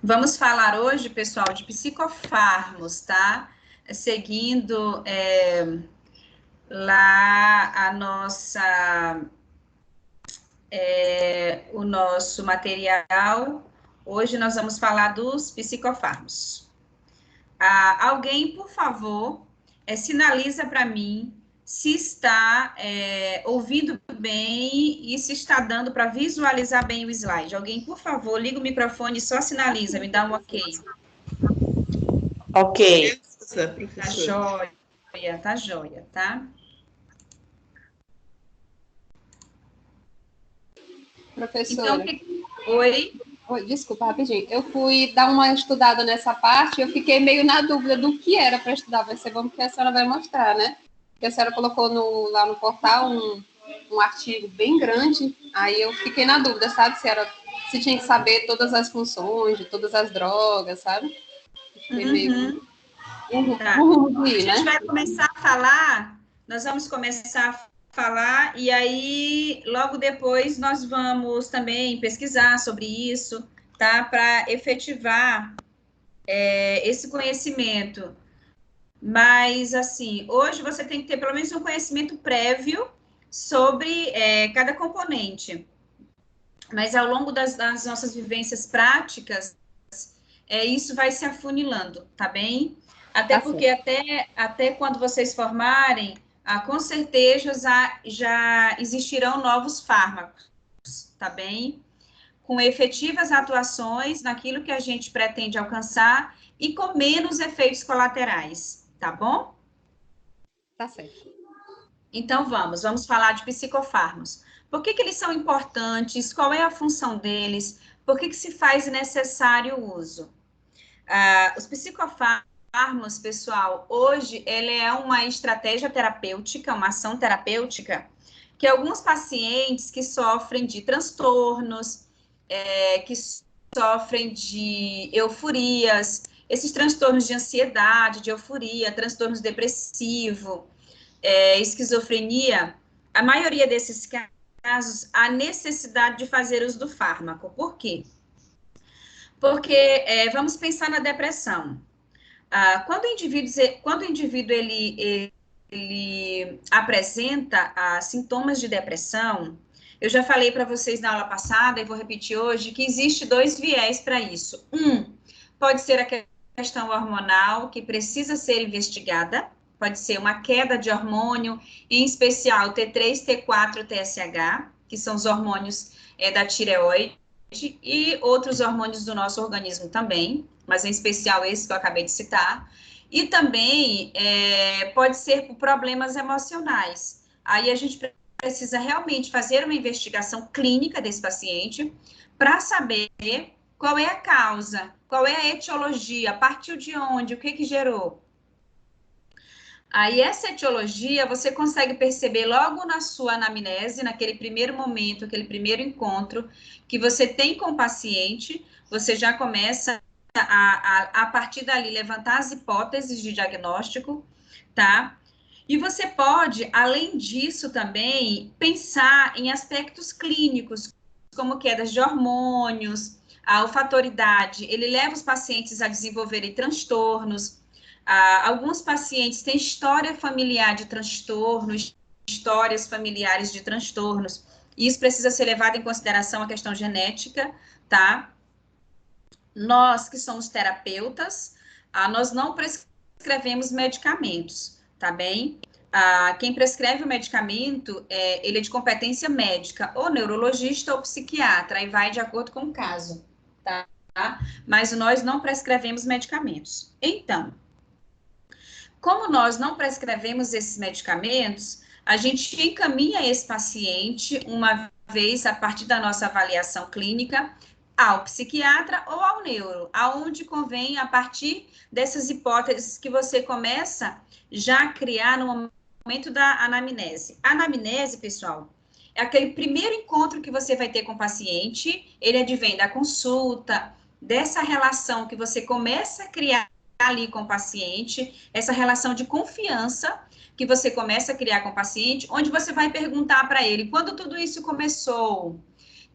Vamos falar hoje, pessoal, de psicofármacos, tá? Seguindo lá a nossa, o nosso material. Hoje nós vamos falar dos psicofármacos. Alguém, por favor, sinaliza para mim se está ouvindo bem e se está dando para visualizar bem o slide. Alguém, por favor, liga o microfone e só sinaliza, me dá um ok. Ok. Tá joia, tá joia, tá? Professora. Então, oi? Oi, desculpa, rapidinho. Eu fui dar uma estudada nessa parte e eu fiquei meio na dúvida do que era para estudar. Vai ser bom que a senhora vai mostrar, né? Porque a senhora colocou lá no portal um artigo bem grande, aí eu fiquei na dúvida, sabe? Se tinha que saber todas as funções de todas as drogas, sabe? Fiquei meio... Tá. A gente vai começar a falar, nós vamos começar a falar, e aí, logo depois, nós vamos também pesquisar sobre isso, tá? Para efetivar esse conhecimento. Mas, assim, hoje você tem que ter pelo menos um conhecimento prévio sobre cada componente. Mas, ao longo das nossas vivências práticas, isso vai se afunilando, tá bem? Até porque até quando vocês formarem, com certeza já existirão novos fármacos, tá bem? Com efetivas atuações naquilo que a gente pretende alcançar e com menos efeitos colaterais, tá bom? Tá certo. Então vamos falar de psicofármacos. Por que eles são importantes? Qual é a função deles? Por que se faz necessário o uso? Os psicofármacos, pessoal, hoje ele é uma estratégia terapêutica, uma ação terapêutica, que alguns pacientes que sofrem de transtornos, que sofrem de euforias, esses transtornos de ansiedade, de euforia, transtornos depressivo, esquizofrenia, a maioria desses casos, há necessidade de fazer uso do fármaco. Por quê? Porque vamos pensar na depressão. Quando o indivíduo ele apresenta sintomas de depressão, eu já falei para vocês na aula passada e vou repetir hoje que existe dois viés para isso. Pode ser a questão hormonal que precisa ser investigada, pode ser uma queda de hormônio, em especial T3, T4, TSH, que são os hormônios da tireoide, e outros hormônios do nosso organismo também, mas em especial esse que eu acabei de citar. E também pode ser por problemas emocionais. Aí a gente precisa realmente fazer uma investigação clínica desse paciente para saber qual é a causa, qual é a etiologia, partiu de onde, o que gerou. Aí essa etiologia você consegue perceber logo na sua anamnese, naquele primeiro momento, aquele primeiro encontro que você tem com o paciente, você já começa a partir dali levantar as hipóteses de diagnóstico, tá? E você pode, além disso também, pensar em aspectos clínicos, como quedas de hormônios, a olfatoridade, ele leva os pacientes a desenvolverem transtornos. Alguns pacientes têm história familiar de transtornos, histórias familiares de transtornos, e isso precisa ser levado em consideração a questão genética, tá? Nós que somos terapeutas, nós não prescrevemos medicamentos, tá bem? Quem prescreve o medicamento, ele é de competência médica, ou neurologista ou psiquiatra, aí vai de acordo com o caso, tá? Mas nós não prescrevemos medicamentos. Então, como nós não prescrevemos esses medicamentos, a gente encaminha esse paciente, uma vez a partir da nossa avaliação clínica, ao psiquiatra ou ao neuro, aonde convém a partir dessas hipóteses que você começa já a criar no momento da anamnese. A anamnese, pessoal, é aquele primeiro encontro que você vai ter com o paciente, ele advém da consulta, dessa relação que você começa a criar ali com o paciente, essa relação de confiança que você começa a criar com o paciente, onde você vai perguntar para ele, quando tudo isso começou,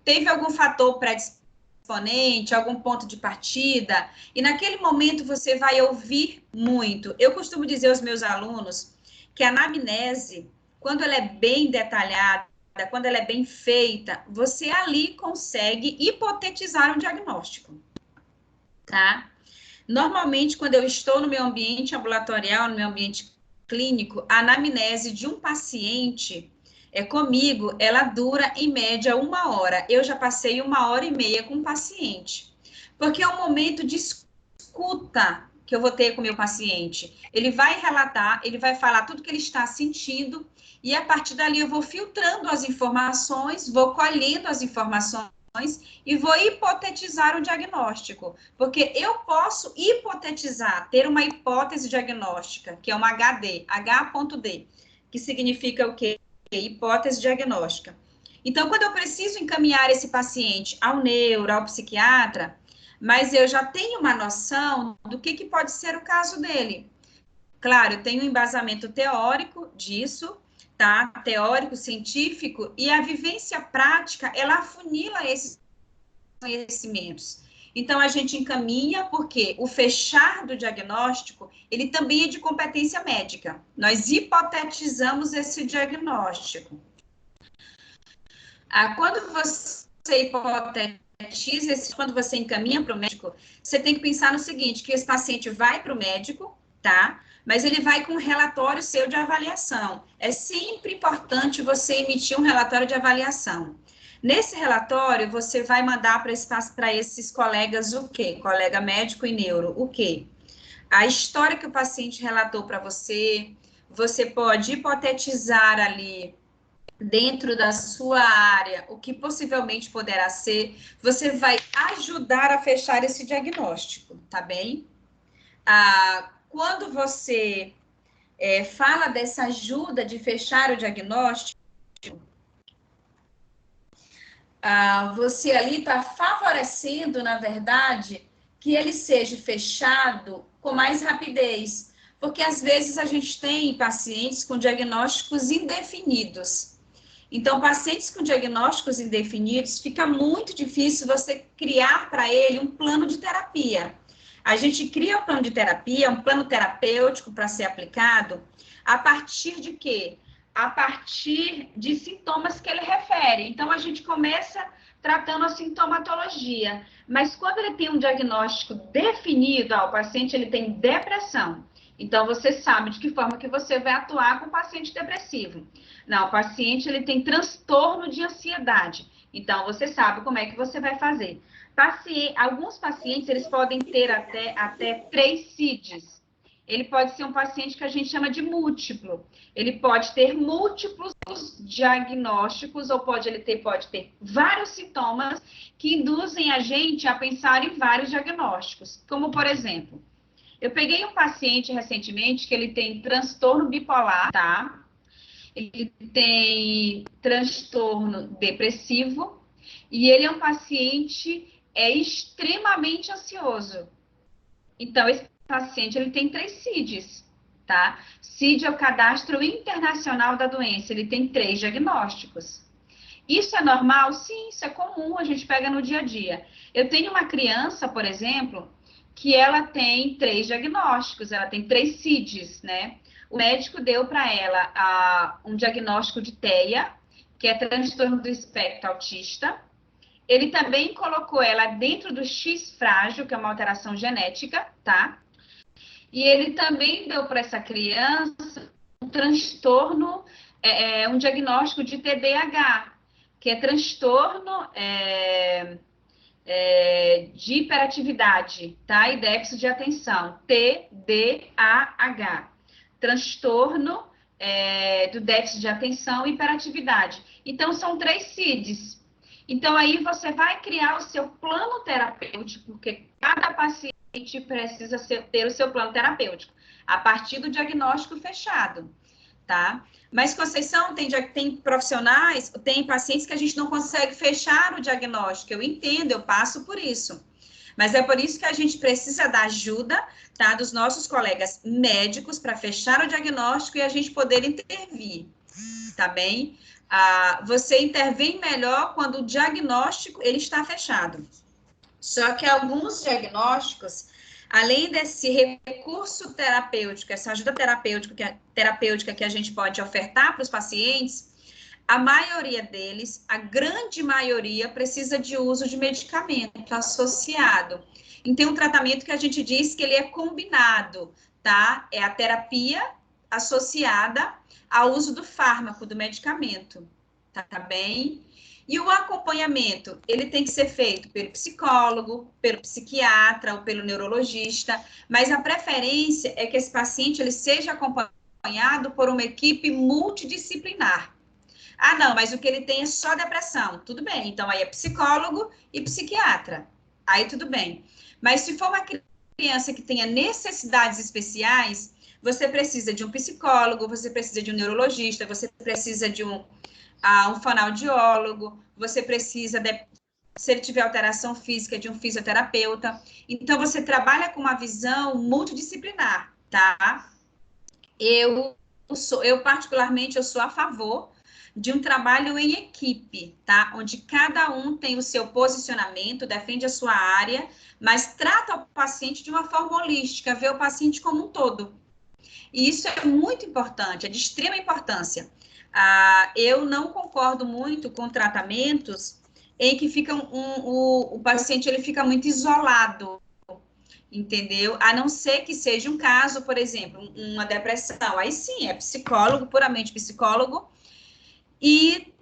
teve algum fator predispositor exponente, algum ponto de partida, e naquele momento você vai ouvir muito. Eu costumo dizer aos meus alunos que a anamnese, quando ela é bem detalhada, quando ela é bem feita, você ali consegue hipotetizar um diagnóstico, tá? Normalmente, quando eu estou no meu ambiente ambulatorial, no meu ambiente clínico, a anamnese de um paciente comigo, ela dura em média 1 hora. Eu já passei 1 hora e meia com o paciente, porque é um momento de escuta que eu vou ter com o meu paciente. Ele vai relatar, ele vai falar tudo que ele está sentindo, e a partir dali eu vou filtrando as informações, vou colhendo as informações e vou hipotetizar o diagnóstico, porque eu posso hipotetizar, ter uma hipótese diagnóstica, que é uma HD, H.D, que significa o quê? Hipótese diagnóstica. Então, quando eu preciso encaminhar esse paciente ao neuro, ao psiquiatra, mas eu já tenho uma noção do que pode ser o caso dele. Claro, eu tenho um embasamento teórico disso, tá? Teórico, científico, e a vivência prática, ela afunila esses conhecimentos. Então, a gente encaminha, porque o fechar do diagnóstico, ele também é de competência médica. Nós hipotetizamos esse diagnóstico. Quando você hipotetiza, quando você encaminha para o médico, você tem que pensar no seguinte, que esse paciente vai para o médico, tá? Mas ele vai com um relatório seu de avaliação. É sempre importante você emitir um relatório de avaliação. Nesse relatório, você vai mandar para esses colegas o quê? Colega médico e neuro, o quê? A história que o paciente relatou para você, você pode hipotetizar ali dentro da sua área, o que possivelmente poderá ser, você vai ajudar a fechar esse diagnóstico, tá bem? Quando você fala dessa ajuda de fechar o diagnóstico, você ali está favorecendo, na verdade, que ele seja fechado com mais rapidez, porque às vezes a gente tem pacientes com diagnósticos indefinidos. Então, pacientes com diagnósticos indefinidos, fica muito difícil você criar para ele um plano de terapia. A gente cria um plano de terapia, um plano terapêutico para ser aplicado, a partir de quê? A partir de sintomas que ele refere. Então, a gente começa tratando a sintomatologia, mas quando ele tem um diagnóstico definido, o paciente ele tem depressão, então você sabe de que forma que você vai atuar com o paciente depressivo. Não, o paciente ele tem transtorno de ansiedade, então você sabe como é que você vai fazer. Alguns pacientes eles podem ter até 3 CIDs. Ele pode ser um paciente que a gente chama de múltiplo. Ele pode ter múltiplos diagnósticos, ou pode ter vários sintomas que induzem a gente a pensar em vários diagnósticos. Como, por exemplo, eu peguei um paciente recentemente que ele tem transtorno bipolar, tá? Ele tem transtorno depressivo e ele é um paciente extremamente ansioso. Então, esse paciente ele tem 3 CIDs, tá? CID é o Cadastro Internacional da Doença, ele tem 3 diagnósticos. Isso é normal? Sim, isso é comum, a gente pega no dia a dia. Eu tenho uma criança, por exemplo, que ela tem 3 diagnósticos, ela tem 3 CIDs, né? O médico deu para ela um diagnóstico de TEA, que é transtorno do espectro autista. Ele também colocou ela dentro do X frágil, que é uma alteração genética, tá? E ele também deu para essa criança um transtorno, um diagnóstico de TDAH, que é transtorno de hiperatividade, tá? E déficit de atenção, TDAH. Transtorno do déficit de atenção e hiperatividade. Então, são 3 CIDs. Então, aí você vai criar o seu plano terapêutico, porque cada paciente precisa ter o seu plano terapêutico, a partir do diagnóstico fechado, tá? Mas, Conceição, tem profissionais, tem pacientes que a gente não consegue fechar o diagnóstico. Eu entendo, eu passo por isso. Mas é por isso que a gente precisa da ajuda, tá, dos nossos colegas médicos para fechar o diagnóstico e a gente poder intervir, tá bem? Você intervém melhor quando o diagnóstico ele está fechado. Só que alguns diagnósticos, além desse recurso terapêutico, essa ajuda terapêutica que a gente pode ofertar para os pacientes, a maioria deles, a grande maioria, precisa de uso de medicamento associado. E tem um tratamento que a gente diz que ele é combinado, tá? É a terapia associada ao uso do fármaco, do medicamento, tá bem? E o acompanhamento, ele tem que ser feito pelo psicólogo, pelo psiquiatra ou pelo neurologista, mas a preferência é que esse paciente ele seja acompanhado por uma equipe multidisciplinar. Ah, não, mas o que ele tem é só depressão. Tudo bem, então aí é psicólogo e psiquiatra. Aí tudo bem. Mas se for uma criança que tenha necessidades especiais, você precisa de um psicólogo, você precisa de um neurologista, você precisa de um fonoaudiólogo, você precisa, se ele tiver alteração física, de um fisioterapeuta. Então, você trabalha com uma visão multidisciplinar, tá? Eu particularmente, eu sou a favor de um trabalho em equipe, tá? Onde cada um tem o seu posicionamento, defende a sua área, mas trata o paciente de uma forma holística, vê o paciente como um todo. E isso é muito importante, é de extrema importância. Eu não concordo muito com tratamentos em que o paciente ele fica muito isolado, entendeu? A não ser que seja um caso, por exemplo, uma depressão. Aí sim, é psicólogo, puramente psicólogo e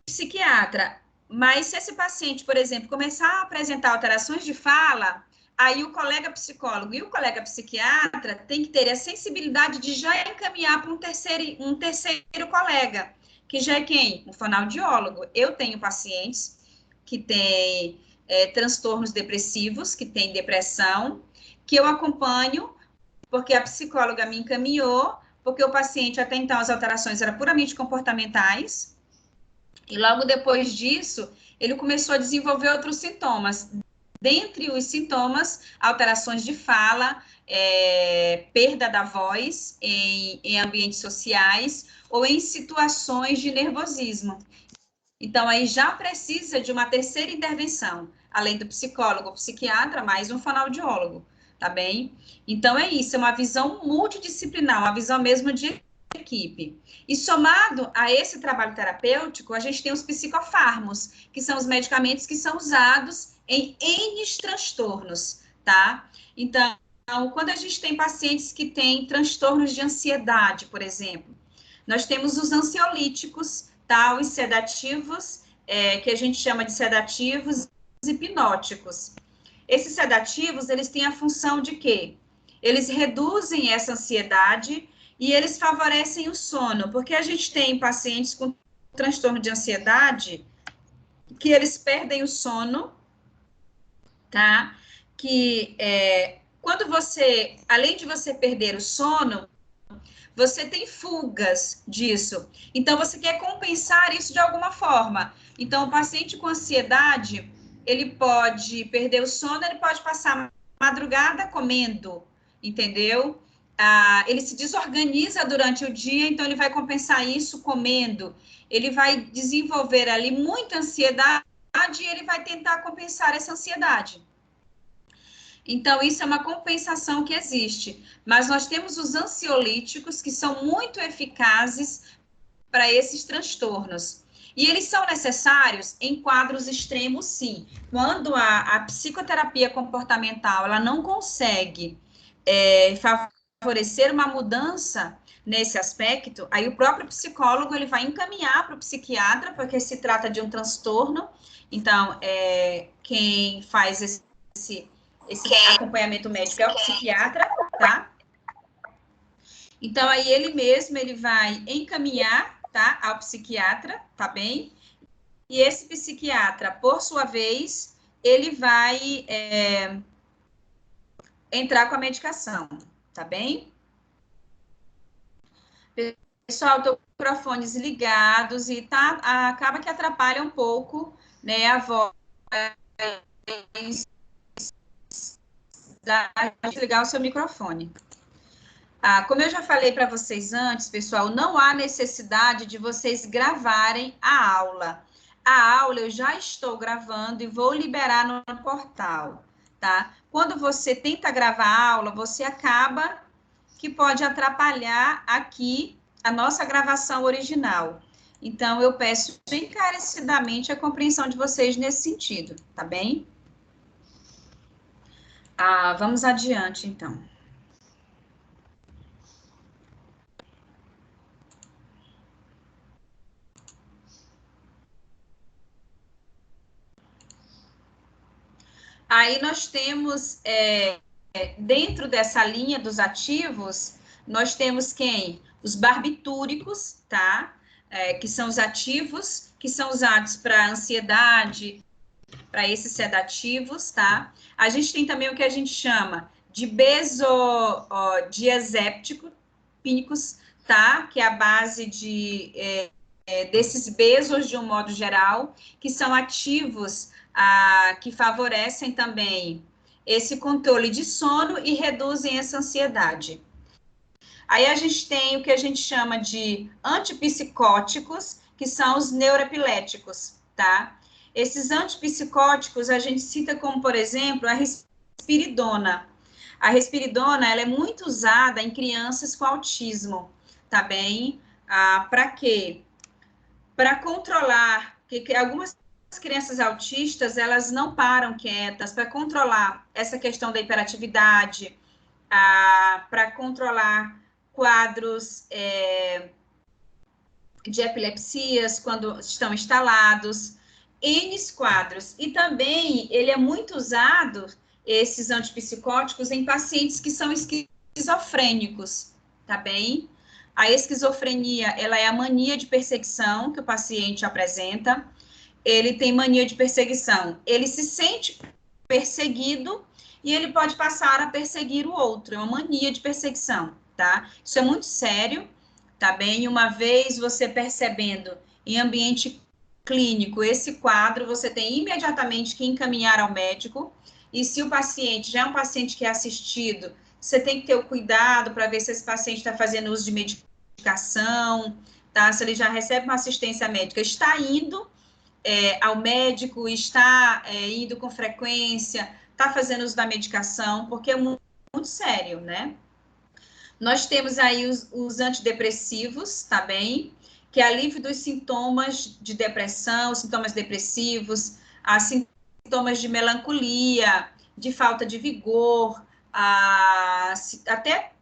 psiquiatra. Mas se esse paciente, por exemplo, começar a apresentar alterações de fala, aí o colega psicólogo e o colega psiquiatra tem que ter a sensibilidade de já encaminhar para um terceiro colega, que já é quem? Um fonoaudiólogo. Eu tenho pacientes que têm transtornos depressivos, que têm depressão, que eu acompanho, porque a psicóloga me encaminhou, porque o paciente, até então, as alterações eram puramente comportamentais, e logo depois disso, ele começou a desenvolver outros sintomas. Dentre os sintomas, alterações de fala, perda da voz em ambientes sociais ou em situações de nervosismo. Então, aí já precisa de uma terceira intervenção, além do psicólogo, psiquiatra, mais um fonoaudiólogo, tá bem? Então, é isso, é uma visão multidisciplinar, uma visão mesmo de equipe. E somado a esse trabalho terapêutico, a gente tem os psicofármacos, que são os medicamentos que são usados em N transtornos, tá? Então, quando a gente tem pacientes que têm transtornos de ansiedade, por exemplo, nós temos os ansiolíticos, tá? Os sedativos, que a gente chama de sedativos hipnóticos. Esses sedativos, eles têm a função de quê? Eles reduzem essa ansiedade e eles favorecem o sono, porque a gente tem pacientes com transtorno de ansiedade que eles perdem o sono, tá? Que quando você, além de você perder o sono, você tem fugas disso. Então, você quer compensar isso de alguma forma. Então, o paciente com ansiedade, ele pode perder o sono, ele pode passar a madrugada comendo, entendeu? Ele se desorganiza durante o dia, então ele vai compensar isso comendo. Ele vai desenvolver ali muita ansiedade e ele vai tentar compensar essa ansiedade. Então, isso é uma compensação que existe. Mas nós temos os ansiolíticos, que são muito eficazes para esses transtornos. E eles são necessários em quadros extremos, sim. Quando a psicoterapia comportamental ela não consegue favorecer uma mudança nesse aspecto, aí o próprio psicólogo ele vai encaminhar para o psiquiatra, porque se trata de um transtorno. Então, quem faz esse acompanhamento médico é o psiquiatra, tá? Então, aí ele mesmo, ele vai encaminhar, tá, ao psiquiatra, tá bem? E esse psiquiatra, por sua vez, ele vai entrar com a medicação, tá bem? Pessoal, estou com microfones ligados e acaba que atrapalha um pouco, né, a voz. Desligar o seu microfone. Como eu já falei para vocês antes, pessoal, não há necessidade de vocês gravarem a aula. a aula eu já estou gravando e vou liberar no portal, tá? Quando você tenta gravar a aula, você acaba que pode atrapalhar aqui a nossa gravação original. Então, eu peço encarecidamente a compreensão de vocês nesse sentido, tá bem? Vamos adiante, então. Aí nós temos, dentro dessa linha dos ativos, nós temos quem? Os barbitúricos, tá? Que são os ativos que são usados para ansiedade, para esses sedativos, tá? A gente tem também o que a gente chama de benzodiazepínicos, tá? Que é a base desses bezos de um modo geral, que são ativos que favorecem também esse controle de sono e reduzem essa ansiedade. Aí a gente tem o que a gente chama de antipsicóticos, que são os neuroepiléticos, tá? Esses antipsicóticos a gente cita como, por exemplo, a risperidona. A risperidona, ela é muito usada em crianças com autismo, tá bem? Para quê? Para controlar, que algumas crianças autistas, elas não param quietas, para controlar essa questão da hiperatividade, para controlar quadros de epilepsias quando estão instalados, N quadros. E também ele é muito usado, esses antipsicóticos, em pacientes que são esquizofrênicos, tá bem? A esquizofrenia, ela é a mania de perseguição que o paciente apresenta. Ele tem mania de perseguição, ele se sente perseguido e ele pode passar a perseguir o outro, é uma mania de perseguição, tá? Isso é muito sério, tá bem? Uma vez você percebendo em ambiente clínico esse quadro, você tem imediatamente que encaminhar ao médico, e se o paciente já é um paciente que é assistido, você tem que ter o cuidado para ver se esse paciente está fazendo uso de medicação, tá? Se ele já recebe uma assistência médica, está indo ao médico, está indo com frequência, está fazendo uso da medicação, porque é muito, muito sério, né? Nós temos aí os antidepressivos, tá bem? Que é alívio dos sintomas de depressão, sintomas depressivos, sintomas de melancolia, de falta de vigor, até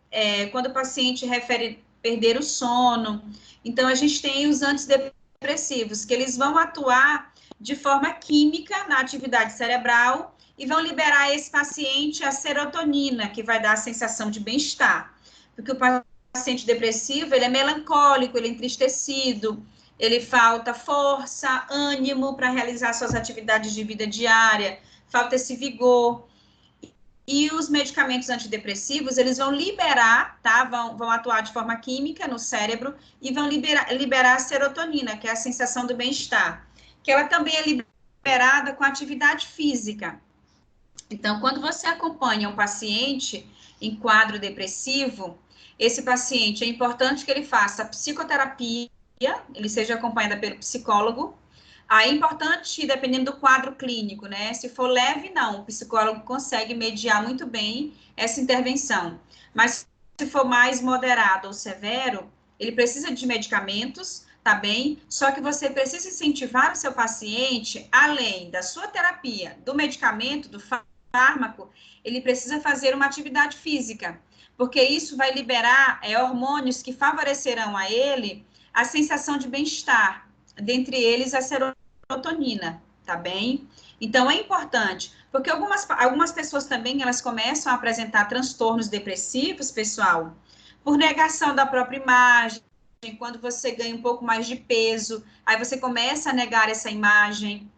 quando o paciente refere perder o sono. Então, a gente tem os antidepressivos, que eles vão atuar de forma química na atividade cerebral e vão liberar esse paciente a serotonina, que vai dar a sensação de bem-estar. Porque o paciente depressivo, ele é melancólico, ele é entristecido, ele falta força, ânimo para realizar suas atividades de vida diária, falta esse vigor. E os medicamentos antidepressivos, eles vão liberar, tá? Vão atuar de forma química no cérebro e vão liberar a serotonina, que é a sensação do bem-estar, que ela também é liberada com atividade física. Então, quando você acompanha um paciente em quadro depressivo, esse paciente é importante que ele faça psicoterapia, ele seja acompanhado pelo psicólogo. É importante, dependendo do quadro clínico, né? Se for leve, não, o psicólogo consegue mediar muito bem essa intervenção. Mas se for mais moderado ou severo, ele precisa de medicamentos, tá bem? Só que você precisa incentivar o seu paciente, além da sua terapia, do medicamento, do fármaco, ele precisa fazer uma atividade física, porque isso vai liberar hormônios que favorecerão a ele a sensação de bem-estar, dentre eles a serotonina, tá bem? Então, é importante, porque algumas pessoas também, elas começam a apresentar transtornos depressivos, pessoal, por negação da própria imagem, quando você ganha um pouco mais de peso, aí você começa a negar essa imagem.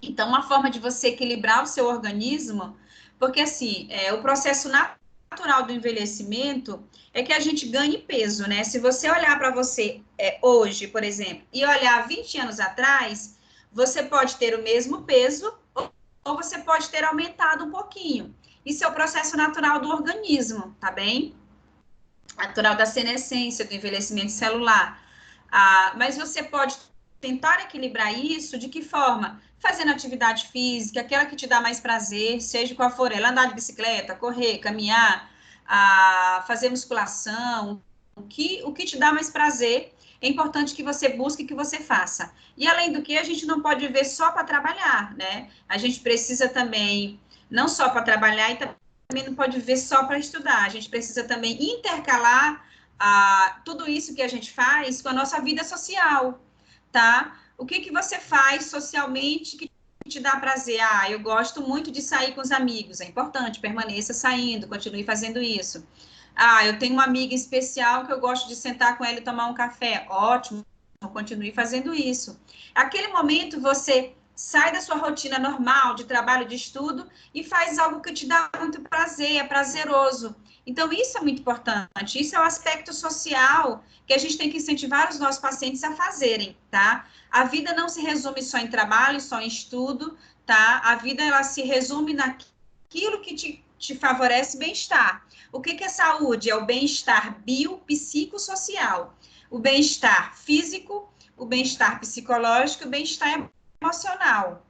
Então, uma forma de você equilibrar o seu organismo, porque assim, o processo natural do envelhecimento é que a gente ganhe peso, né? Se você olhar para você hoje, por exemplo, e olhar 20 anos atrás, você pode ter o mesmo peso ou você pode ter aumentado um pouquinho. Isso é o processo natural do organismo, tá bem? Natural da senescência, do envelhecimento celular. Mas você pode tentar equilibrar isso, de que forma? Fazendo atividade física, aquela que te dá mais prazer, seja qual for ela, andar de bicicleta, correr, caminhar, fazer musculação, o que te dá mais prazer, é importante que você busque, que você faça. E além do que, a gente não pode viver só para trabalhar, né? A gente precisa também, não só para trabalhar, e também não pode viver só para estudar, a gente precisa também intercalar tudo isso que a gente faz com a nossa vida social, tá? O que você faz socialmente que te dá prazer? Eu gosto muito de sair com os amigos, é importante, permaneça saindo, continue fazendo isso. Eu tenho uma amiga especial que eu gosto de sentar com ela e tomar um café, ótimo, continue fazendo isso. Aquele momento você sai da sua rotina normal de trabalho, de estudo e faz algo que te dá muito prazer, é prazeroso. Então, isso é muito importante, isso é o aspecto social que a gente tem que incentivar os nossos pacientes a fazerem, tá? A vida não se resume só em trabalho, só em estudo, tá? A vida, ela se resume naquilo que te favorece bem-estar. O que é saúde? É o bem-estar biopsicossocial, o bem-estar físico, o bem-estar psicológico, o bem-estar emocional.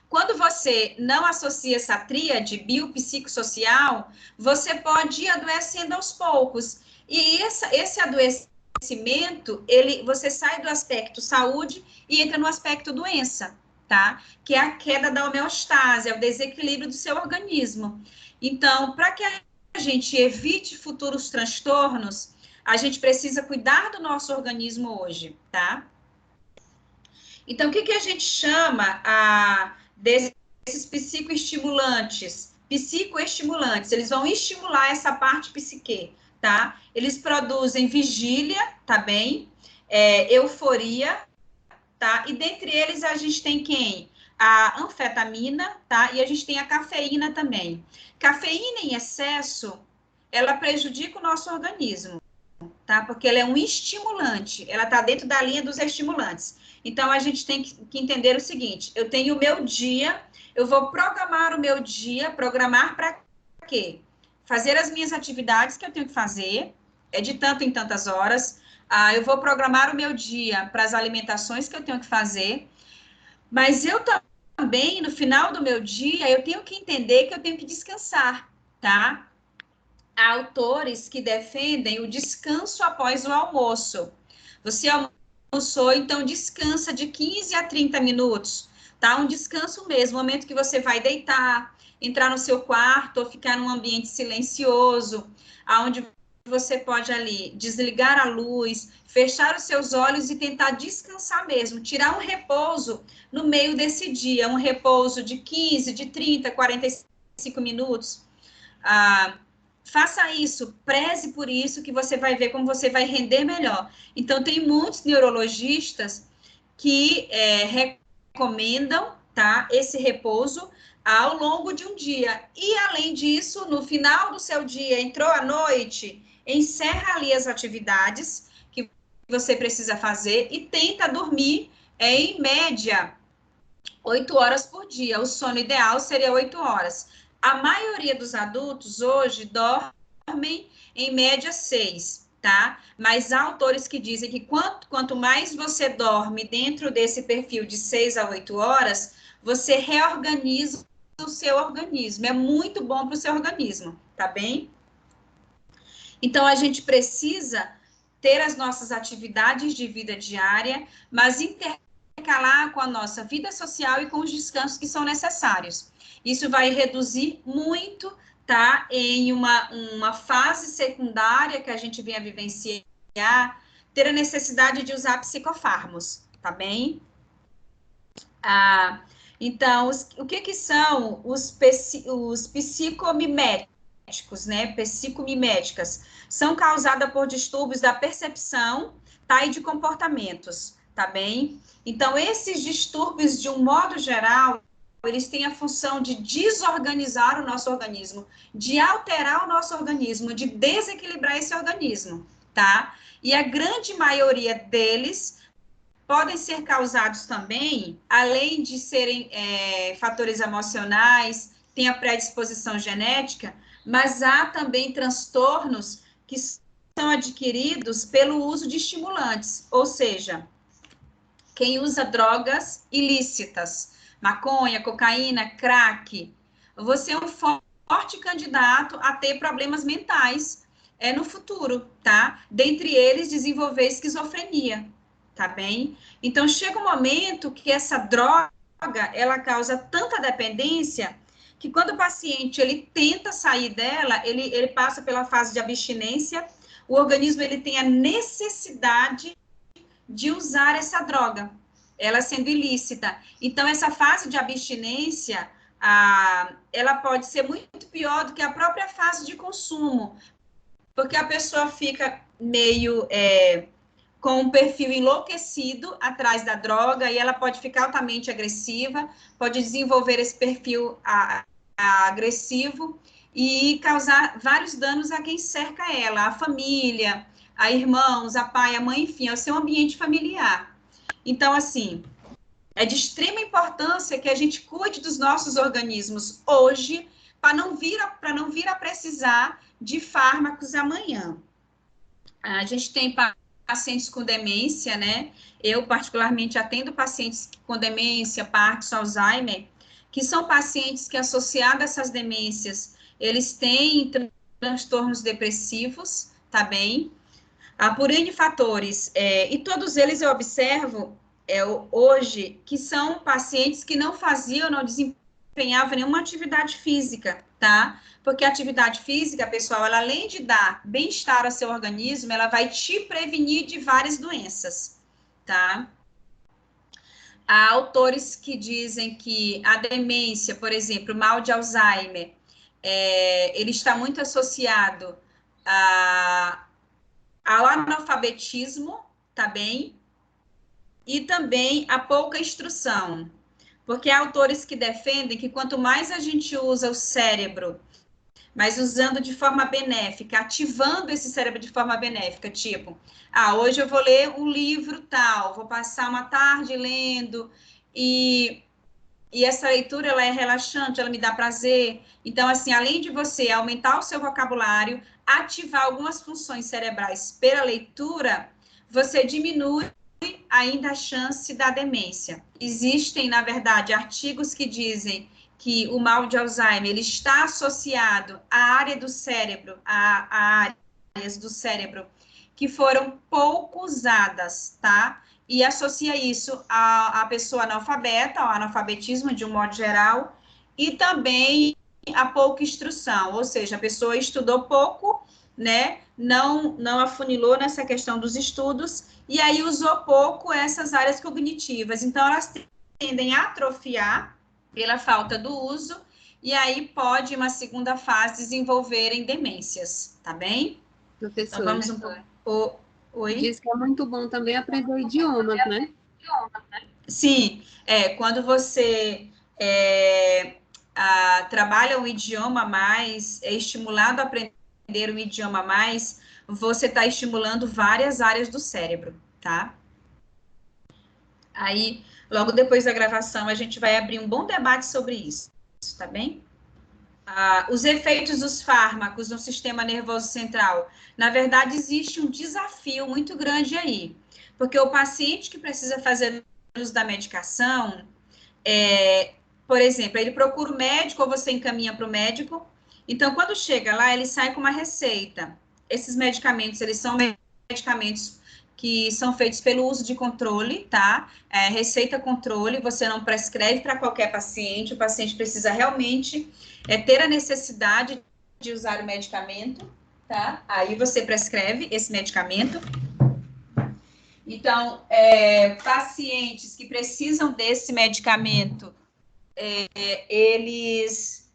Quando você não associa essa tríade biopsicossocial, você pode ir adoecendo aos poucos. E esse adoecimento, você sai do aspecto saúde e entra no aspecto doença, tá? Que é a queda da homeostase, é o desequilíbrio do seu organismo. Então, para que a gente evite futuros transtornos, a gente precisa cuidar do nosso organismo hoje, tá? Então, o que a gente chama desses psicoestimulantes? Psicoestimulantes, eles vão estimular essa parte psique, tá? Eles produzem vigília, tá bem? Euforia, tá? E dentre eles a gente tem quem? A anfetamina, tá? E a gente tem a cafeína também. Cafeína em excesso, ela prejudica o nosso organismo, tá? Porque ela é um estimulante, ela tá dentro da linha dos estimulantes. Então, a gente tem que entender o seguinte, eu tenho o meu dia, eu vou programar o meu dia, programar para quê? Fazer as minhas atividades que eu tenho que fazer, de tanto em tantas horas, eu vou programar o meu dia para as alimentações que eu tenho que fazer, mas eu também, no final do meu dia, eu tenho que entender que eu tenho que descansar, tá? Há autores que defendem o descanso após o almoço. Você almoçou, então descansa de 15 a 30 minutos, tá? Um descanso mesmo, momento que você vai deitar, entrar no seu quarto ou ficar num ambiente silencioso, aonde você pode ali desligar a luz, fechar os seus olhos e tentar descansar mesmo, tirar um repouso no meio desse dia, um repouso de 15, de 30, 45 minutos. Faça isso, preze por isso, que você vai ver como você vai render melhor. Então, tem muitos neurologistas que recomendam, tá, esse repouso ao longo de um dia. E, além disso, no final do seu dia, entrou a noite, encerra ali as atividades que você precisa fazer e tenta dormir, em média, 8 horas por dia. O sono ideal seria 8 horas. A maioria dos adultos hoje dormem em média 6, tá? Mas há autores que dizem que quanto mais você dorme dentro desse perfil de 6 a 8 horas, você reorganiza o seu organismo. É muito bom para o seu organismo, tá bem? Então, a gente precisa ter as nossas atividades de vida diária, mas intercalar com a nossa vida social e com os descansos que são necessários. Isso vai reduzir muito, tá? Em uma fase secundária que a gente venha vivenciar, ter a necessidade de usar psicofármacos, tá bem? Então, o que são os psicomiméticos, né? Psicomiméticas são causadas por distúrbios da percepção, tá? E de comportamentos, tá bem? Então, esses distúrbios, de um modo geral, eles têm a função de desorganizar o nosso organismo, de alterar o nosso organismo, de desequilibrar esse organismo, tá? E a grande maioria deles podem ser causados também, além de serem fatores emocionais, tem a predisposição genética, mas há também transtornos que são adquiridos pelo uso de estimulantes, ou seja, quem usa drogas ilícitas, maconha, cocaína, crack, você é um forte candidato a ter problemas mentais no futuro, tá? Dentre eles, desenvolver esquizofrenia, tá bem? Então, chega um momento que essa droga, ela causa tanta dependência que quando o paciente, ele tenta sair dela, ele passa pela fase de abstinência, o organismo, ele tem a necessidade de usar essa droga, ela sendo ilícita. Então, essa fase de abstinência, ela pode ser muito pior do que a própria fase de consumo, porque a pessoa fica meio com um perfil enlouquecido atrás da droga, e ela pode ficar altamente agressiva, pode desenvolver esse perfil agressivo e causar vários danos a quem cerca ela, a família, a irmãos, a pai, a mãe, enfim, ao seu ambiente familiar. Então, assim, é de extrema importância que a gente cuide dos nossos organismos hoje, para não vir a precisar de fármacos amanhã. A gente tem pacientes com demência, né? Eu, particularmente, atendo pacientes com demência, Parkinson, Alzheimer, que são pacientes que, associados a essas demências, eles têm transtornos depressivos, tá bem? Por N fatores, e todos eles eu observo hoje que são pacientes que não desempenhavam nenhuma atividade física, tá? Porque a atividade física, pessoal, ela além de dar bem-estar ao seu organismo, ela vai te prevenir de várias doenças, tá? Há autores que dizem que a demência, por exemplo, o mal de Alzheimer, ele está muito associado ao analfabetismo, tá bem? E também a pouca instrução. Porque há autores que defendem que quanto mais a gente usa o cérebro, mas usando de forma benéfica, ativando esse cérebro de forma benéfica, tipo, hoje eu vou ler um livro tal, vou passar uma tarde lendo, e essa leitura, ela é relaxante, ela me dá prazer. Então, assim, além de você aumentar o seu vocabulário, ativar algumas funções cerebrais pela leitura, você diminui ainda a chance da demência. Existem, na verdade, artigos que dizem que o mal de Alzheimer ele está associado à área do cérebro, a áreas do cérebro que foram pouco usadas, tá? E associa isso à pessoa analfabeta, ao analfabetismo de um modo geral, e também a pouca instrução, ou seja, a pessoa estudou pouco, né? Não afunilou nessa questão dos estudos, e aí usou pouco essas áreas cognitivas. Então, elas tendem a atrofiar pela falta do uso, e aí pode, uma segunda fase, desenvolver em demências, tá bem? Professor, então, vamos um pouco... Oi? Diz que é muito bom também aprender idiomas, né? Sim, quando você trabalha um idioma mais, é estimulado a aprender um idioma mais, você está estimulando várias áreas do cérebro, tá? Aí, logo depois da gravação, a gente vai abrir um bom debate sobre isso, tá bem? Os efeitos dos fármacos no sistema nervoso central. Na verdade, existe um desafio muito grande aí, porque o paciente que precisa fazer uso da medicação, por exemplo, ele procura o médico ou você encaminha para o médico, então, quando chega lá, ele sai com uma receita. Esses medicamentos, eles são medicamentos que são feitos pelo uso de controle, tá? Receita controle, você não prescreve para qualquer paciente, o paciente precisa realmente ter a necessidade de usar o medicamento, tá? Aí você prescreve esse medicamento. Então, pacientes que precisam desse medicamento, eles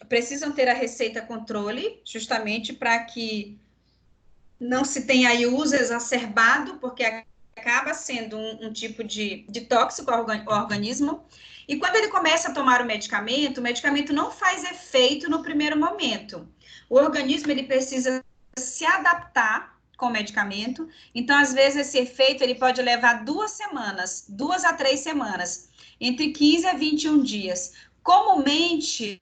precisam ter a receita controle, justamente para que não se tenha aí uso exacerbado, porque acaba sendo um tipo de tóxico ao organismo. E quando ele começa a tomar o medicamento não faz efeito no primeiro momento. O organismo, ele precisa se adaptar com o medicamento. Então, às vezes, esse efeito, ele pode levar 2 a 3 semanas, entre 15 a 21 dias. Comumente,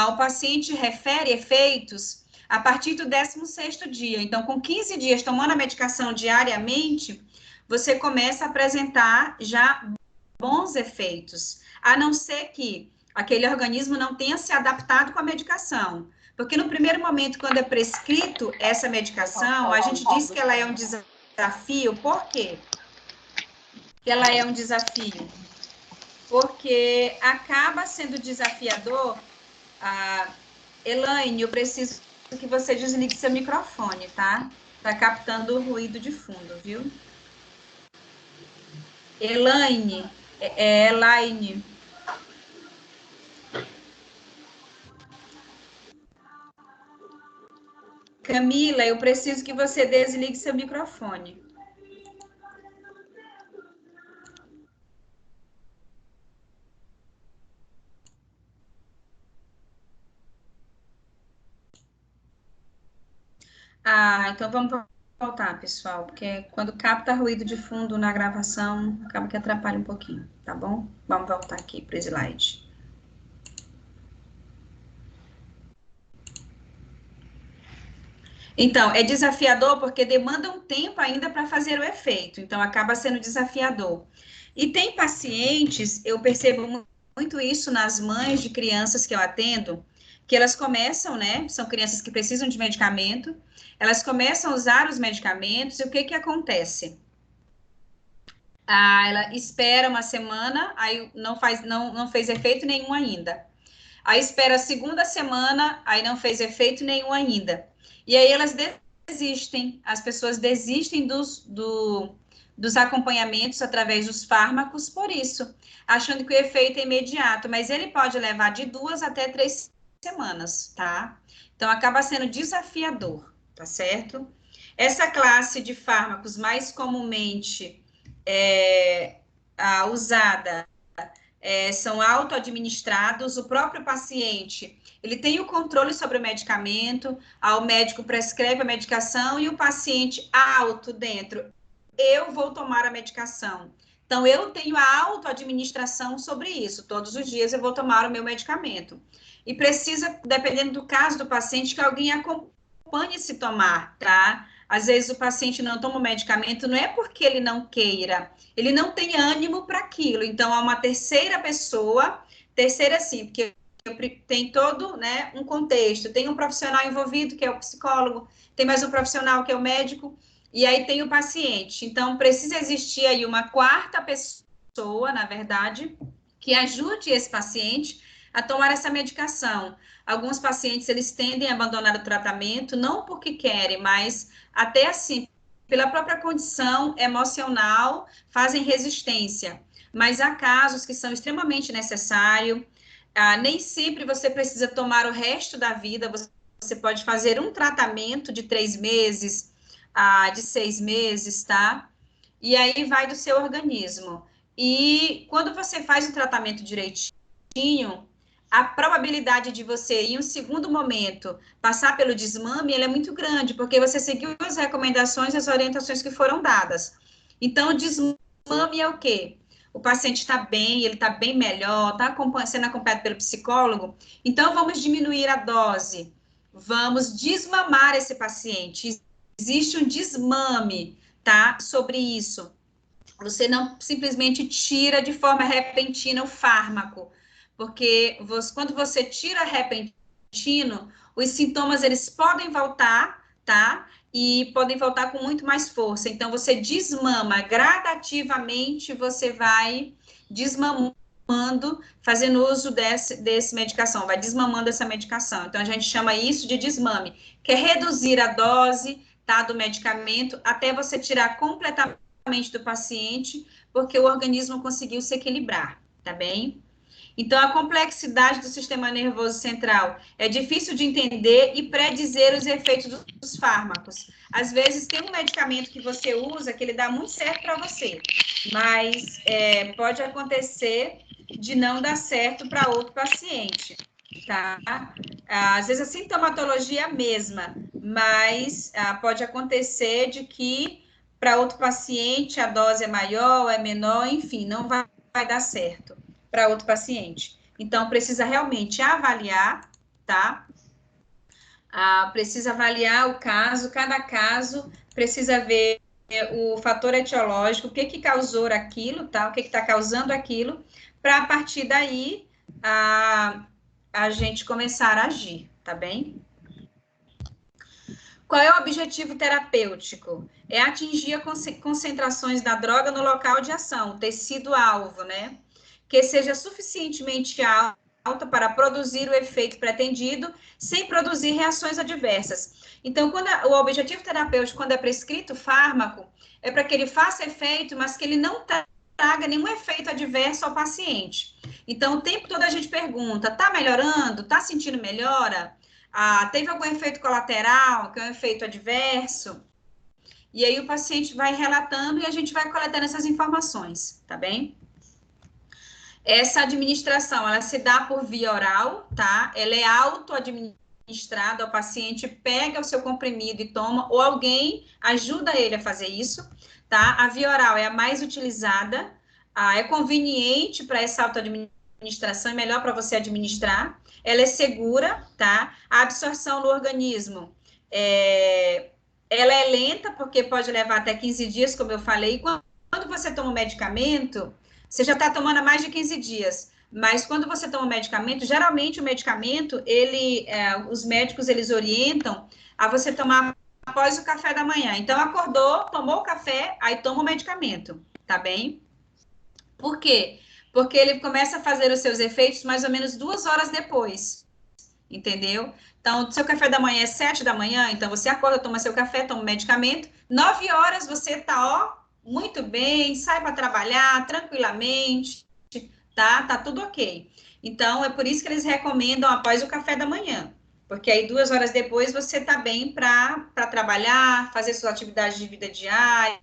o paciente refere efeitos a partir do 16º dia. Então, com 15 dias tomando a medicação diariamente, você começa a apresentar já bons efeitos, a não ser que aquele organismo não tenha se adaptado com a medicação. Porque no primeiro momento, quando é prescrito essa medicação, a gente diz que ela é um desafio. Por quê? Que ela é um desafio? Porque acaba sendo desafiador. Elaine, eu preciso que você desligue seu microfone, tá? Tá captando o ruído de fundo, viu? Elaine, Elaine. Camila, eu preciso que você desligue seu microfone. Então vamos voltar, pessoal, porque quando capta ruído de fundo na gravação, acaba que atrapalha um pouquinho, tá bom? Vamos voltar aqui para o slide. Então, é desafiador porque demanda um tempo ainda para fazer o efeito, então acaba sendo desafiador. E tem pacientes, eu percebo muito isso nas mães de crianças que eu atendo, que elas começam, né? São crianças que precisam de medicamento, elas começam a usar os medicamentos, e o que que acontece? Ela espera uma semana, aí não fez efeito nenhum ainda. Aí espera a segunda semana, aí não fez efeito nenhum ainda. E aí elas desistem, as pessoas desistem dos acompanhamentos através dos fármacos por isso, achando que o efeito é imediato, mas ele pode levar de 2 até 3 semanas, tá? Então acaba sendo desafiador, tá certo? Essa classe de fármacos mais comumente usada são auto-administrados, o próprio paciente, ele tem o controle sobre o medicamento, o médico prescreve a medicação e o paciente auto dentro, eu vou tomar a medicação. Então, eu tenho a auto-administração sobre isso, todos os dias eu vou tomar o meu medicamento. E precisa, dependendo do caso do paciente, que alguém acompanhe se tomar, tá? Às vezes o paciente não toma o medicamento, não é porque ele não queira, ele não tem ânimo para aquilo. Então, há uma terceira pessoa, terceira sim, porque tem todo, né, um contexto, tem um profissional envolvido, que é o psicólogo, tem mais um profissional, que é o médico, e aí tem o paciente. Então, precisa existir aí uma quarta pessoa, na verdade, que ajude esse paciente a tomar essa medicação. Alguns pacientes, eles tendem a abandonar o tratamento, não porque querem, mas até assim, pela própria condição emocional, fazem resistência. Mas há casos que são extremamente necessários. Nem sempre você precisa tomar o resto da vida, você pode fazer um tratamento de 3 meses, de 6 meses, tá? E aí vai do seu organismo. E quando você faz o tratamento direitinho, a probabilidade de você, em um segundo momento, passar pelo desmame, ela é muito grande, porque você seguiu as recomendações e as orientações que foram dadas. Então, o desmame é o quê? O paciente está bem, ele está bem melhor, está sendo acompanhado pelo psicólogo, então vamos diminuir a dose, vamos desmamar esse paciente. Existe um desmame, tá? Sobre isso. Você não simplesmente tira de forma repentina o fármaco, porque quando você tira repentino, os sintomas eles podem voltar, tá? E podem voltar com muito mais força. Então, você desmama gradativamente, você vai desmamando, fazendo uso desse medicação, vai desmamando essa medicação. Então, a gente chama isso de desmame, que é reduzir a dose, tá, do medicamento até você tirar completamente do paciente, porque o organismo conseguiu se equilibrar, tá bem? Então, a complexidade do sistema nervoso central é difícil de entender e predizer os efeitos dos fármacos. Às vezes, tem um medicamento que você usa que ele dá muito certo para você, mas pode acontecer de não dar certo para outro paciente, tá? Às vezes, a sintomatologia é a mesma, mas pode acontecer de que para outro paciente a dose é maior, é menor, enfim, não vai dar certo para outro paciente. Então, precisa realmente avaliar, tá? Precisa avaliar o caso, cada caso precisa ver o fator etiológico, o que que causou aquilo, tá? O que que está causando aquilo, para a partir daí a gente começar a agir, tá bem? Qual é o objetivo terapêutico? É atingir as concentrações da droga no local de ação, tecido-alvo, né? Que seja suficientemente alta para produzir o efeito pretendido, sem produzir reações adversas. Então, o objetivo terapêutico, quando é prescrito fármaco, é para que ele faça efeito, mas que ele não traga nenhum efeito adverso ao paciente. Então, o tempo todo a gente pergunta, tá melhorando? Tá sentindo melhora? Teve algum efeito colateral, que é um efeito adverso? E aí o paciente vai relatando e a gente vai coletando essas informações, tá bem? Essa administração, ela se dá por via oral, tá? Ela é auto-administrada, o paciente pega o seu comprimido e toma, ou alguém ajuda ele a fazer isso, tá? A via oral é a mais utilizada, é conveniente para essa auto-administração, é melhor para você administrar, ela é segura, tá? A absorção no organismo, ela é lenta, porque pode levar até 15 dias, como eu falei. Quando você toma um medicamento, você já está tomando há mais de 15 dias. Mas quando você toma um medicamento, geralmente o medicamento, os médicos, eles orientam a você tomar após o café da manhã. Então, acordou, tomou o café, aí toma o medicamento, tá bem? Por quê? Porque ele começa a fazer os seus efeitos mais ou menos 2 horas depois, entendeu? Então, seu café da manhã é 7 da manhã, então você acorda, toma seu café, toma o medicamento, 9 horas você tá, ó, muito bem, sai para trabalhar tranquilamente, tá? Tá tudo ok. Então, é por isso que eles recomendam após o café da manhã, porque aí 2 horas depois você tá bem para trabalhar, fazer suas atividades de vida diária,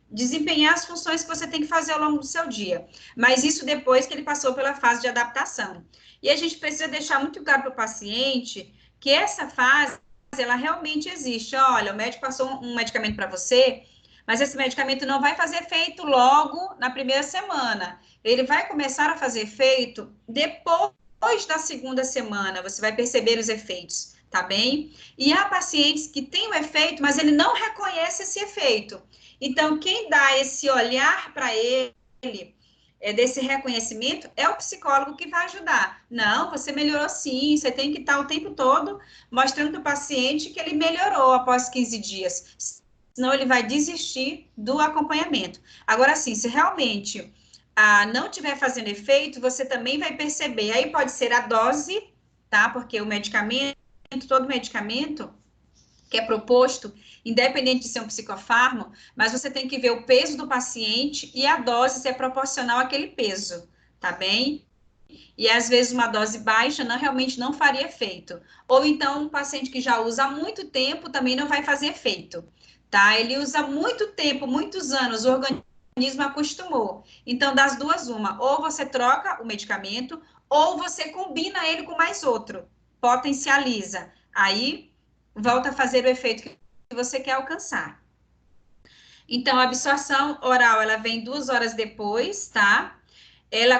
desempenhar as funções que você tem que fazer ao longo do seu dia. Mas isso depois que ele passou pela fase de adaptação. E a gente precisa deixar muito claro para o paciente que essa fase, ela realmente existe. Olha, o médico passou um medicamento para você, mas esse medicamento não vai fazer efeito logo na primeira semana. Ele vai começar a fazer efeito depois da segunda semana. Você vai perceber os efeitos, tá bem? E há pacientes que têm o efeito, mas ele não reconhece esse efeito. Então, quem dá esse olhar para ele, desse reconhecimento, é o psicólogo que vai ajudar. Não, você melhorou sim, você tem que estar o tempo todo mostrando para o paciente que ele melhorou após 15 dias, senão ele vai desistir do acompanhamento. Agora, sim, se realmente não estiver fazendo efeito, você também vai perceber, aí pode ser a dose, tá? Porque o medicamento, todo medicamento que é proposto, independente de ser um psicofármaco, mas você tem que ver o peso do paciente e a dose se é proporcional àquele peso, tá bem? E às vezes uma dose baixa realmente não faria efeito. Ou então um paciente que já usa há muito tempo também não vai fazer efeito, tá? Ele usa muito tempo, muitos anos, o organismo acostumou. Então, das duas, uma, ou você troca o medicamento, ou você combina ele com mais outro, potencializa. Aí volta a fazer o efeito que você quer alcançar. Então, a absorção oral, ela vem 2 horas depois, tá?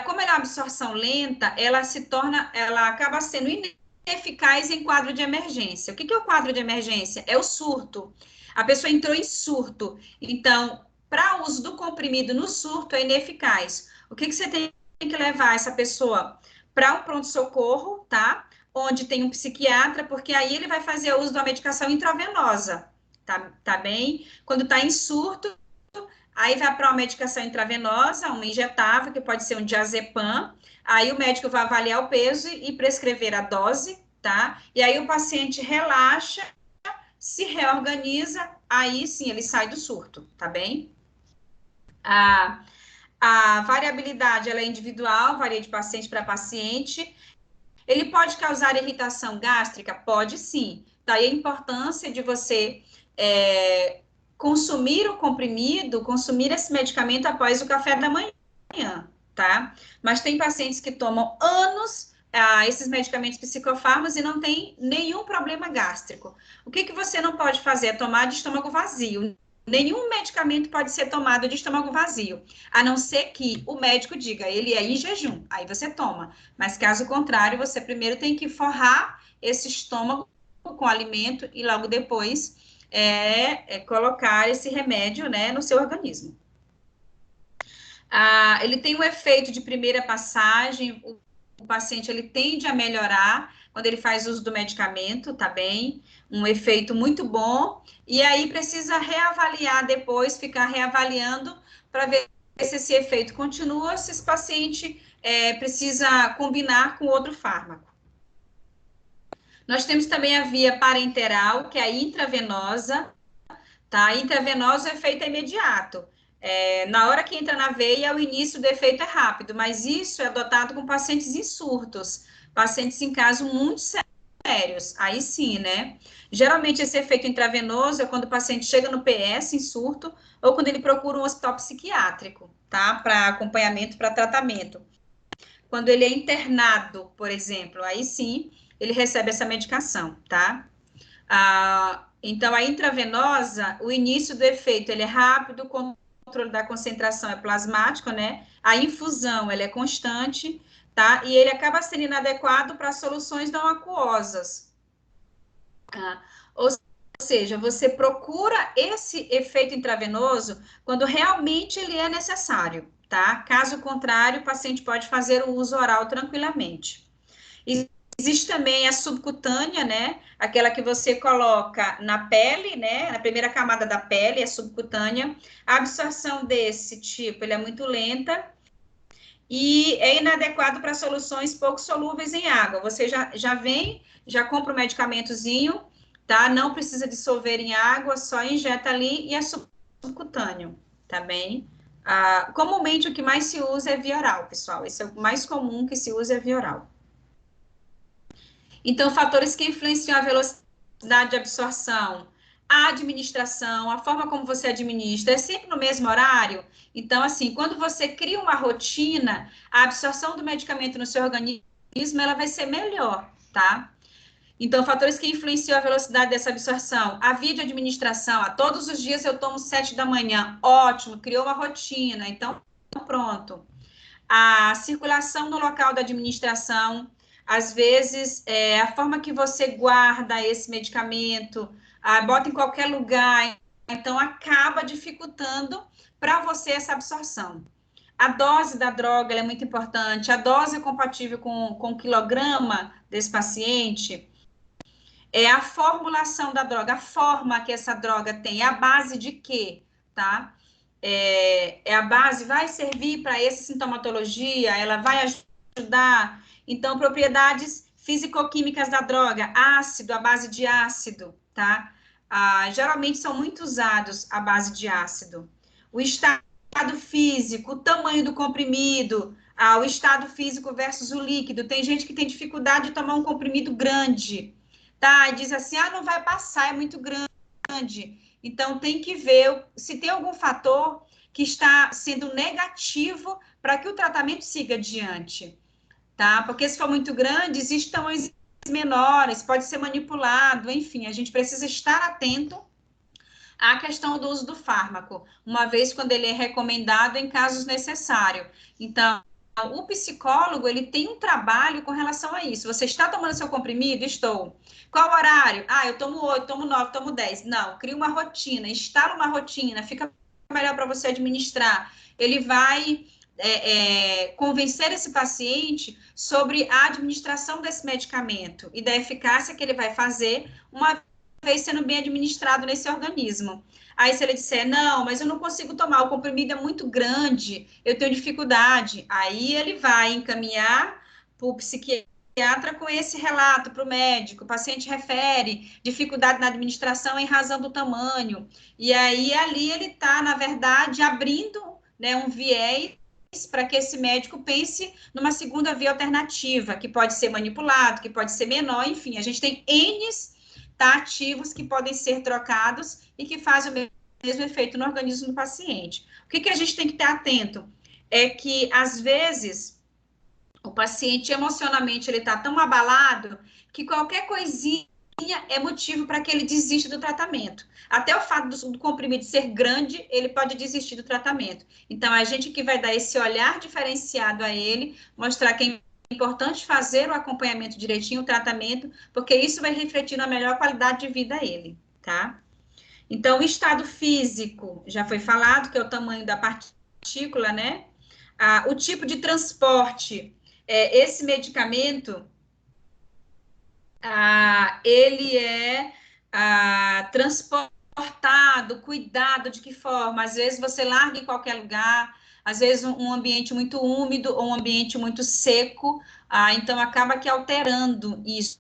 Como ela é uma absorção lenta, ela acaba sendo ineficaz em quadro de emergência. O que é o quadro de emergência? É o surto. A pessoa entrou em surto. Então, para uso do comprimido no surto, é ineficaz. O que você tem que levar essa pessoa para um pronto-socorro, tá? Onde tem um psiquiatra, porque aí ele vai fazer uso da medicação intravenosa, tá bem? Quando está em surto, aí vai para uma medicação intravenosa, uma injetável, que pode ser um diazepam, aí o médico vai avaliar o peso e prescrever a dose, tá? E aí o paciente relaxa, se reorganiza, aí sim ele sai do surto, tá bem? A variabilidade, ela é individual, varia de paciente para paciente. Ele pode causar irritação gástrica? Pode sim. Daí a importância de você consumir o comprimido, consumir esse medicamento após o café da manhã, tá? Mas tem pacientes que tomam anos esses medicamentos psicofármacos e não tem nenhum problema gástrico. O que você não pode fazer é tomar de estômago vazio. Nenhum medicamento pode ser tomado de estômago vazio, a não ser que o médico diga, ele é em jejum, aí você toma. Mas caso contrário, você primeiro tem que forrar esse estômago com alimento e logo depois é colocar esse remédio, né, no seu organismo. Ele tem um efeito de primeira passagem, o paciente ele tende a melhorar quando ele faz uso do medicamento, tá bem? Um efeito muito bom, e aí precisa reavaliar depois, ficar reavaliando para ver se esse efeito continua, se esse paciente precisa combinar com outro fármaco. Nós temos também a via parenteral, que é a intravenosa, tá? A intravenosa, o efeito é imediato. Na hora que entra na veia, o início do efeito é rápido, mas isso é adotado com pacientes em surtos, pacientes em casos muito sérios, aí sim, né? Geralmente esse efeito intravenoso é quando o paciente chega no PS em surto, ou quando ele procura um hospital psiquiátrico, tá? Para acompanhamento, para tratamento. Quando ele é internado, por exemplo, aí sim, ele recebe essa medicação, tá? Então, a intravenosa, o início do efeito, ele é rápido, o controle da concentração é plasmático, né? A infusão, ela é constante, tá? E ele acaba sendo inadequado para soluções não aquosas. Ou seja, você procura esse efeito intravenoso quando realmente ele é necessário, tá? Caso contrário, o paciente pode fazer o uso oral tranquilamente. Existe também a subcutânea, né? Aquela que você coloca na pele, né? Na primeira camada da pele, é subcutânea. A absorção desse tipo, ele é muito lenta e é inadequado para soluções pouco solúveis em água. Você já vem, já compra o medicamentozinho, tá? Não precisa dissolver em água, só injeta ali e é subcutâneo, tá bem? Comumente o que mais se usa é via oral, pessoal. Esse é o mais comum que se usa é via oral. Então, fatores que influenciam a velocidade de absorção, a administração, a forma como você administra, é sempre no mesmo horário. Então, assim, quando você cria uma rotina, a absorção do medicamento no seu organismo, ela vai ser melhor, tá? Então, fatores que influenciam a velocidade dessa absorção, a via de administração, todos os dias eu tomo 7 da manhã, ótimo, criou uma rotina, então, pronto. A circulação no local da administração, às vezes, a forma que você guarda esse medicamento, bota em qualquer lugar, então acaba dificultando para você essa absorção. A dose da droga é muito importante, a dose é compatível com o quilograma desse paciente, a formulação da droga, a forma que essa droga tem, a base de quê, tá? A base vai servir para essa sintomatologia, ela vai ajudar. Então, propriedades físico-químicas da droga, ácido, a base de ácido, tá? Geralmente são muito usados a base de ácido. O estado físico, o tamanho do comprimido, o estado físico versus o líquido. Tem gente que tem dificuldade de tomar um comprimido grande, tá? E diz assim, não vai passar, é muito grande. Então, tem que ver se tem algum fator que está sendo negativo para que o tratamento siga adiante, tá? Porque se for muito grande, existem tamanhos menores, pode ser manipulado, enfim, a gente precisa estar atento à questão do uso do fármaco, uma vez quando ele é recomendado em casos necessários. Então, o psicólogo, ele tem um trabalho com relação a isso. Você está tomando seu comprimido? Estou. Qual horário? Eu tomo 8, tomo 9, tomo 10. Não, cria uma rotina, instala uma rotina, fica melhor para você administrar. Ele vai convencer esse paciente sobre a administração desse medicamento e da eficácia que ele vai fazer uma vez sendo bem administrado nesse organismo. Aí, se ele disser, não, mas eu não consigo tomar, o comprimido é muito grande, eu tenho dificuldade, aí ele vai encaminhar para o psiquiatra com esse relato para o médico, o paciente refere dificuldade na administração em razão do tamanho, e aí ali ele está, na verdade, abrindo, né, um viés para que esse médico pense numa segunda via alternativa, que pode ser manipulado, que pode ser menor, enfim, a gente tem N's ativos que podem ser trocados e que fazem o mesmo efeito no organismo do paciente. O que a gente tem que ter atento? É que, às vezes, o paciente emocionalmente ele está tão abalado que qualquer coisinha é motivo para que ele desista do tratamento. Até o fato do comprimido ser grande, ele pode desistir do tratamento. Então, a gente que vai dar esse olhar diferenciado a ele, mostrar que é importante fazer o acompanhamento direitinho, o tratamento, porque isso vai refletir na melhor qualidade de vida a ele, tá? Então, o estado físico, já foi falado, que é o tamanho da partícula, né? O tipo de transporte, esse medicamento, ele é transportado, cuidado de que forma? Às vezes você larga em qualquer lugar, às vezes um ambiente muito úmido ou um ambiente muito seco, então acaba que alterando isso.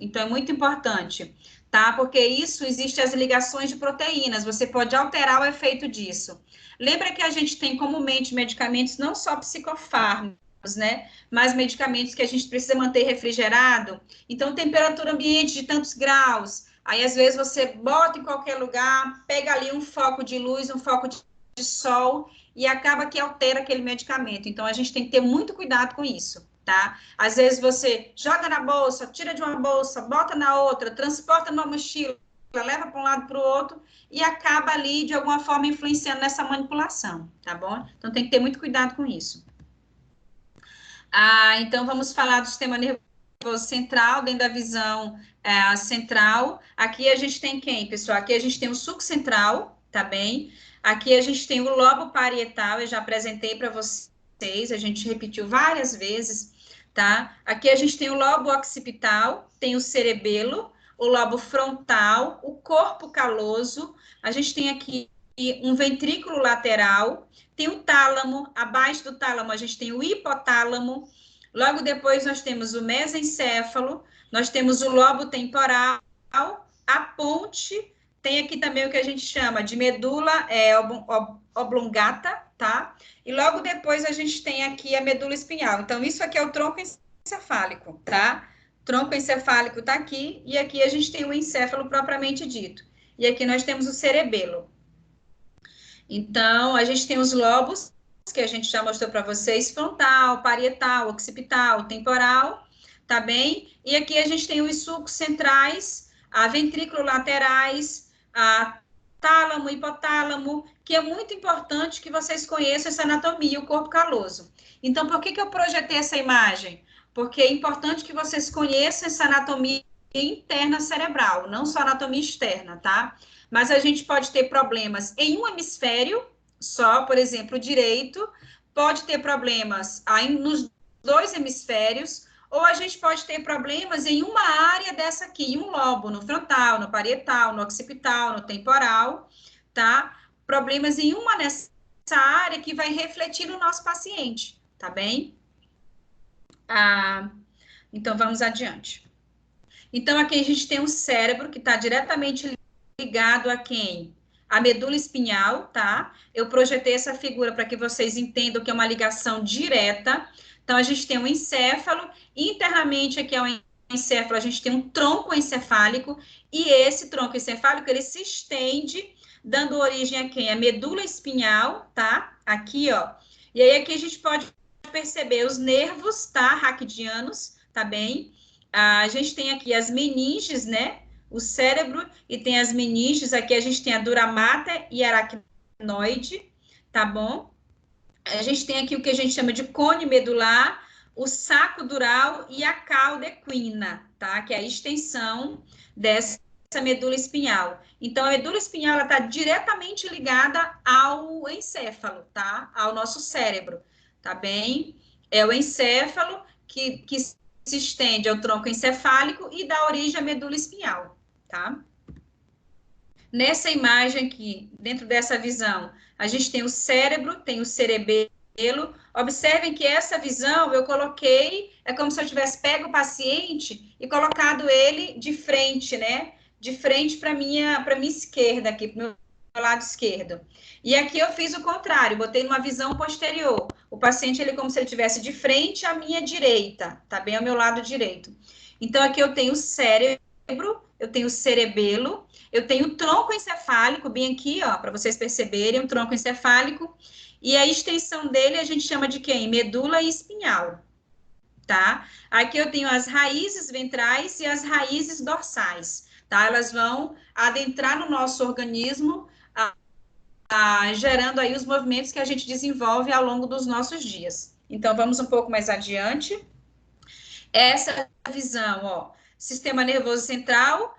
Então é muito importante, tá? Porque isso existe as ligações de proteínas, você pode alterar o efeito disso. Lembra que a gente tem comumente medicamentos não só psicofármacos, né? Mas medicamentos que a gente precisa manter refrigerado. Então, temperatura ambiente de tantos graus. Aí, às vezes, você bota em qualquer lugar, pega ali um foco de luz, um foco de sol, e acaba que altera aquele medicamento. Então, a gente tem que ter muito cuidado com isso, tá? Às vezes, você joga na bolsa, tira de uma bolsa, bota na outra, transporta numa mochila, leva para um lado para o outro, e acaba ali, de alguma forma, influenciando nessa manipulação, tá bom? Então, tem que ter muito cuidado com isso. Então, vamos falar do sistema nervoso central, dentro da visão central. Aqui a gente tem quem, pessoal? Aqui a gente tem o sulco central, tá bem? Aqui a gente tem o lobo parietal, eu já apresentei para vocês, a gente repetiu várias vezes, tá? Aqui a gente tem o lobo occipital, tem o cerebelo, o lobo frontal, o corpo caloso, a gente tem aqui um ventrículo lateral, tem o tálamo, abaixo do tálamo a gente tem o hipotálamo, logo depois nós temos o mesencéfalo, nós temos o lobo temporal, a ponte, tem aqui também o que a gente chama de medula oblongata, tá? E logo depois a gente tem aqui a medula espinhal. Então, isso aqui é o tronco encefálico, tá? Tronco encefálico tá aqui, e aqui a gente tem o encéfalo propriamente dito. E aqui nós temos o cerebelo. Então, a gente tem os lobos, que a gente já mostrou para vocês, frontal, parietal, occipital, temporal, tá bem? E aqui a gente tem os sulcos centrais, a ventrículo laterais, a tálamo, hipotálamo, que é muito importante que vocês conheçam essa anatomia, o corpo caloso. Então, por que eu projetei essa imagem? Porque é importante que vocês conheçam essa anatomia interna cerebral, não só anatomia externa, tá? Mas a gente pode ter problemas em um hemisfério só, por exemplo, o direito, pode ter problemas aí nos dois hemisférios, ou a gente pode ter problemas em uma área dessa aqui, em um lobo, no frontal, no parietal, no occipital, no temporal, tá? Problemas em uma nessa área que vai refletir no nosso paciente, tá bem? Então, vamos adiante. Então, aqui a gente tem o cérebro, que está diretamente ligado a quem? A medula espinhal, tá? Eu projetei essa figura para que vocês entendam que é uma ligação direta. Então, a gente tem um encéfalo, internamente aqui é um encéfalo, a gente tem um tronco encefálico, e esse tronco encefálico, ele se estende, dando origem a quem? A medula espinhal, tá? Aqui, ó. E aí, aqui a gente pode perceber os nervos, tá? Raquidianos, tá bem? A gente tem aqui as meninges, né? O cérebro, e tem as meninges, aqui a gente tem a dura mater e aracnoide, tá bom? A gente tem aqui o que a gente chama de cone medular, o saco dural e a cauda equina, tá? Que é a extensão dessa medula espinhal. Então, a medula espinhal, ela tá diretamente ligada ao encéfalo, tá? Ao nosso cérebro, tá bem? É o encéfalo que se estende ao tronco encefálico e dá origem à medula espinhal, tá? Nessa imagem aqui, dentro dessa visão, a gente tem o cérebro, tem o cerebelo. Observem que essa visão eu coloquei, é como se eu tivesse pego o paciente e colocado ele de frente, né? De frente para minha esquerda aqui, para o meu lado esquerdo. E aqui eu fiz o contrário, botei numa visão posterior. O paciente, ele como se ele estivesse de frente à minha direita, tá bem ao meu lado direito. Então, aqui eu tenho o cérebro, eu tenho o cerebelo, eu tenho o tronco encefálico, bem aqui, ó, para vocês perceberem, o tronco encefálico, e a extensão dele a gente chama de quem? Medula espinhal, tá? Aqui eu tenho as raízes ventrais e as raízes dorsais, tá? Elas vão adentrar no nosso organismo, gerando aí os movimentos que a gente desenvolve ao longo dos nossos dias. Então, vamos um pouco mais adiante. Essa visão, ó, sistema nervoso central,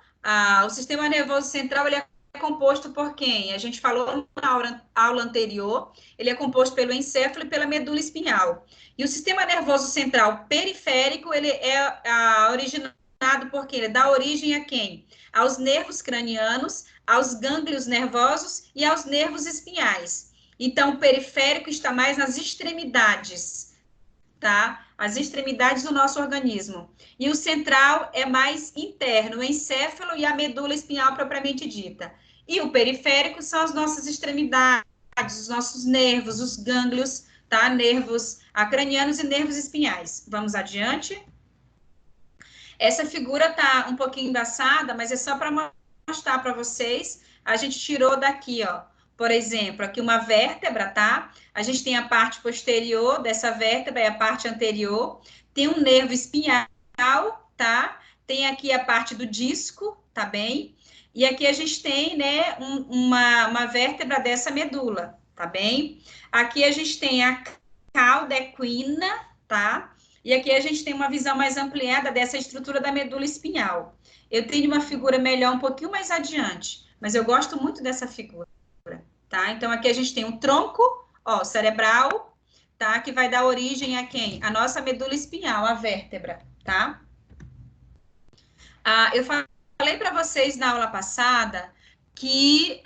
o sistema nervoso central, ele é composto por quem? A gente falou na aula anterior, ele é composto pelo encéfalo e pela medula espinhal. E o sistema nervoso central periférico, ele é originado por quem? Ele dá origem a quem? Aos nervos cranianos, aos gânglios nervosos e aos nervos espinhais. Então, o periférico está mais nas extremidades, tá? As extremidades do nosso organismo. E o central é mais interno, o encéfalo e a medula espinhal propriamente dita. E o periférico são as nossas extremidades, os nossos nervos, os gânglios, tá? Nervos cranianos e nervos espinhais. Vamos adiante. Essa figura tá um pouquinho embaçada, mas é só para mostrar para vocês. A gente tirou daqui, ó. Por exemplo, aqui uma vértebra, tá? A gente tem a parte posterior dessa vértebra e a parte anterior. Tem um nervo espinhal, tá? Tem aqui a parte do disco, tá bem? E aqui a gente tem, né, uma vértebra dessa medula, tá bem? Aqui a gente tem a cauda equina, tá? E aqui a gente tem uma visão mais ampliada dessa estrutura da medula espinhal. Eu tenho uma figura melhor um pouquinho mais adiante, mas eu gosto muito dessa figura, tá? Então, aqui a gente tem um tronco, ó, cerebral, tá? Que vai dar origem a quem? A nossa medula espinhal, a vértebra, tá? Eu falei para vocês na aula passada que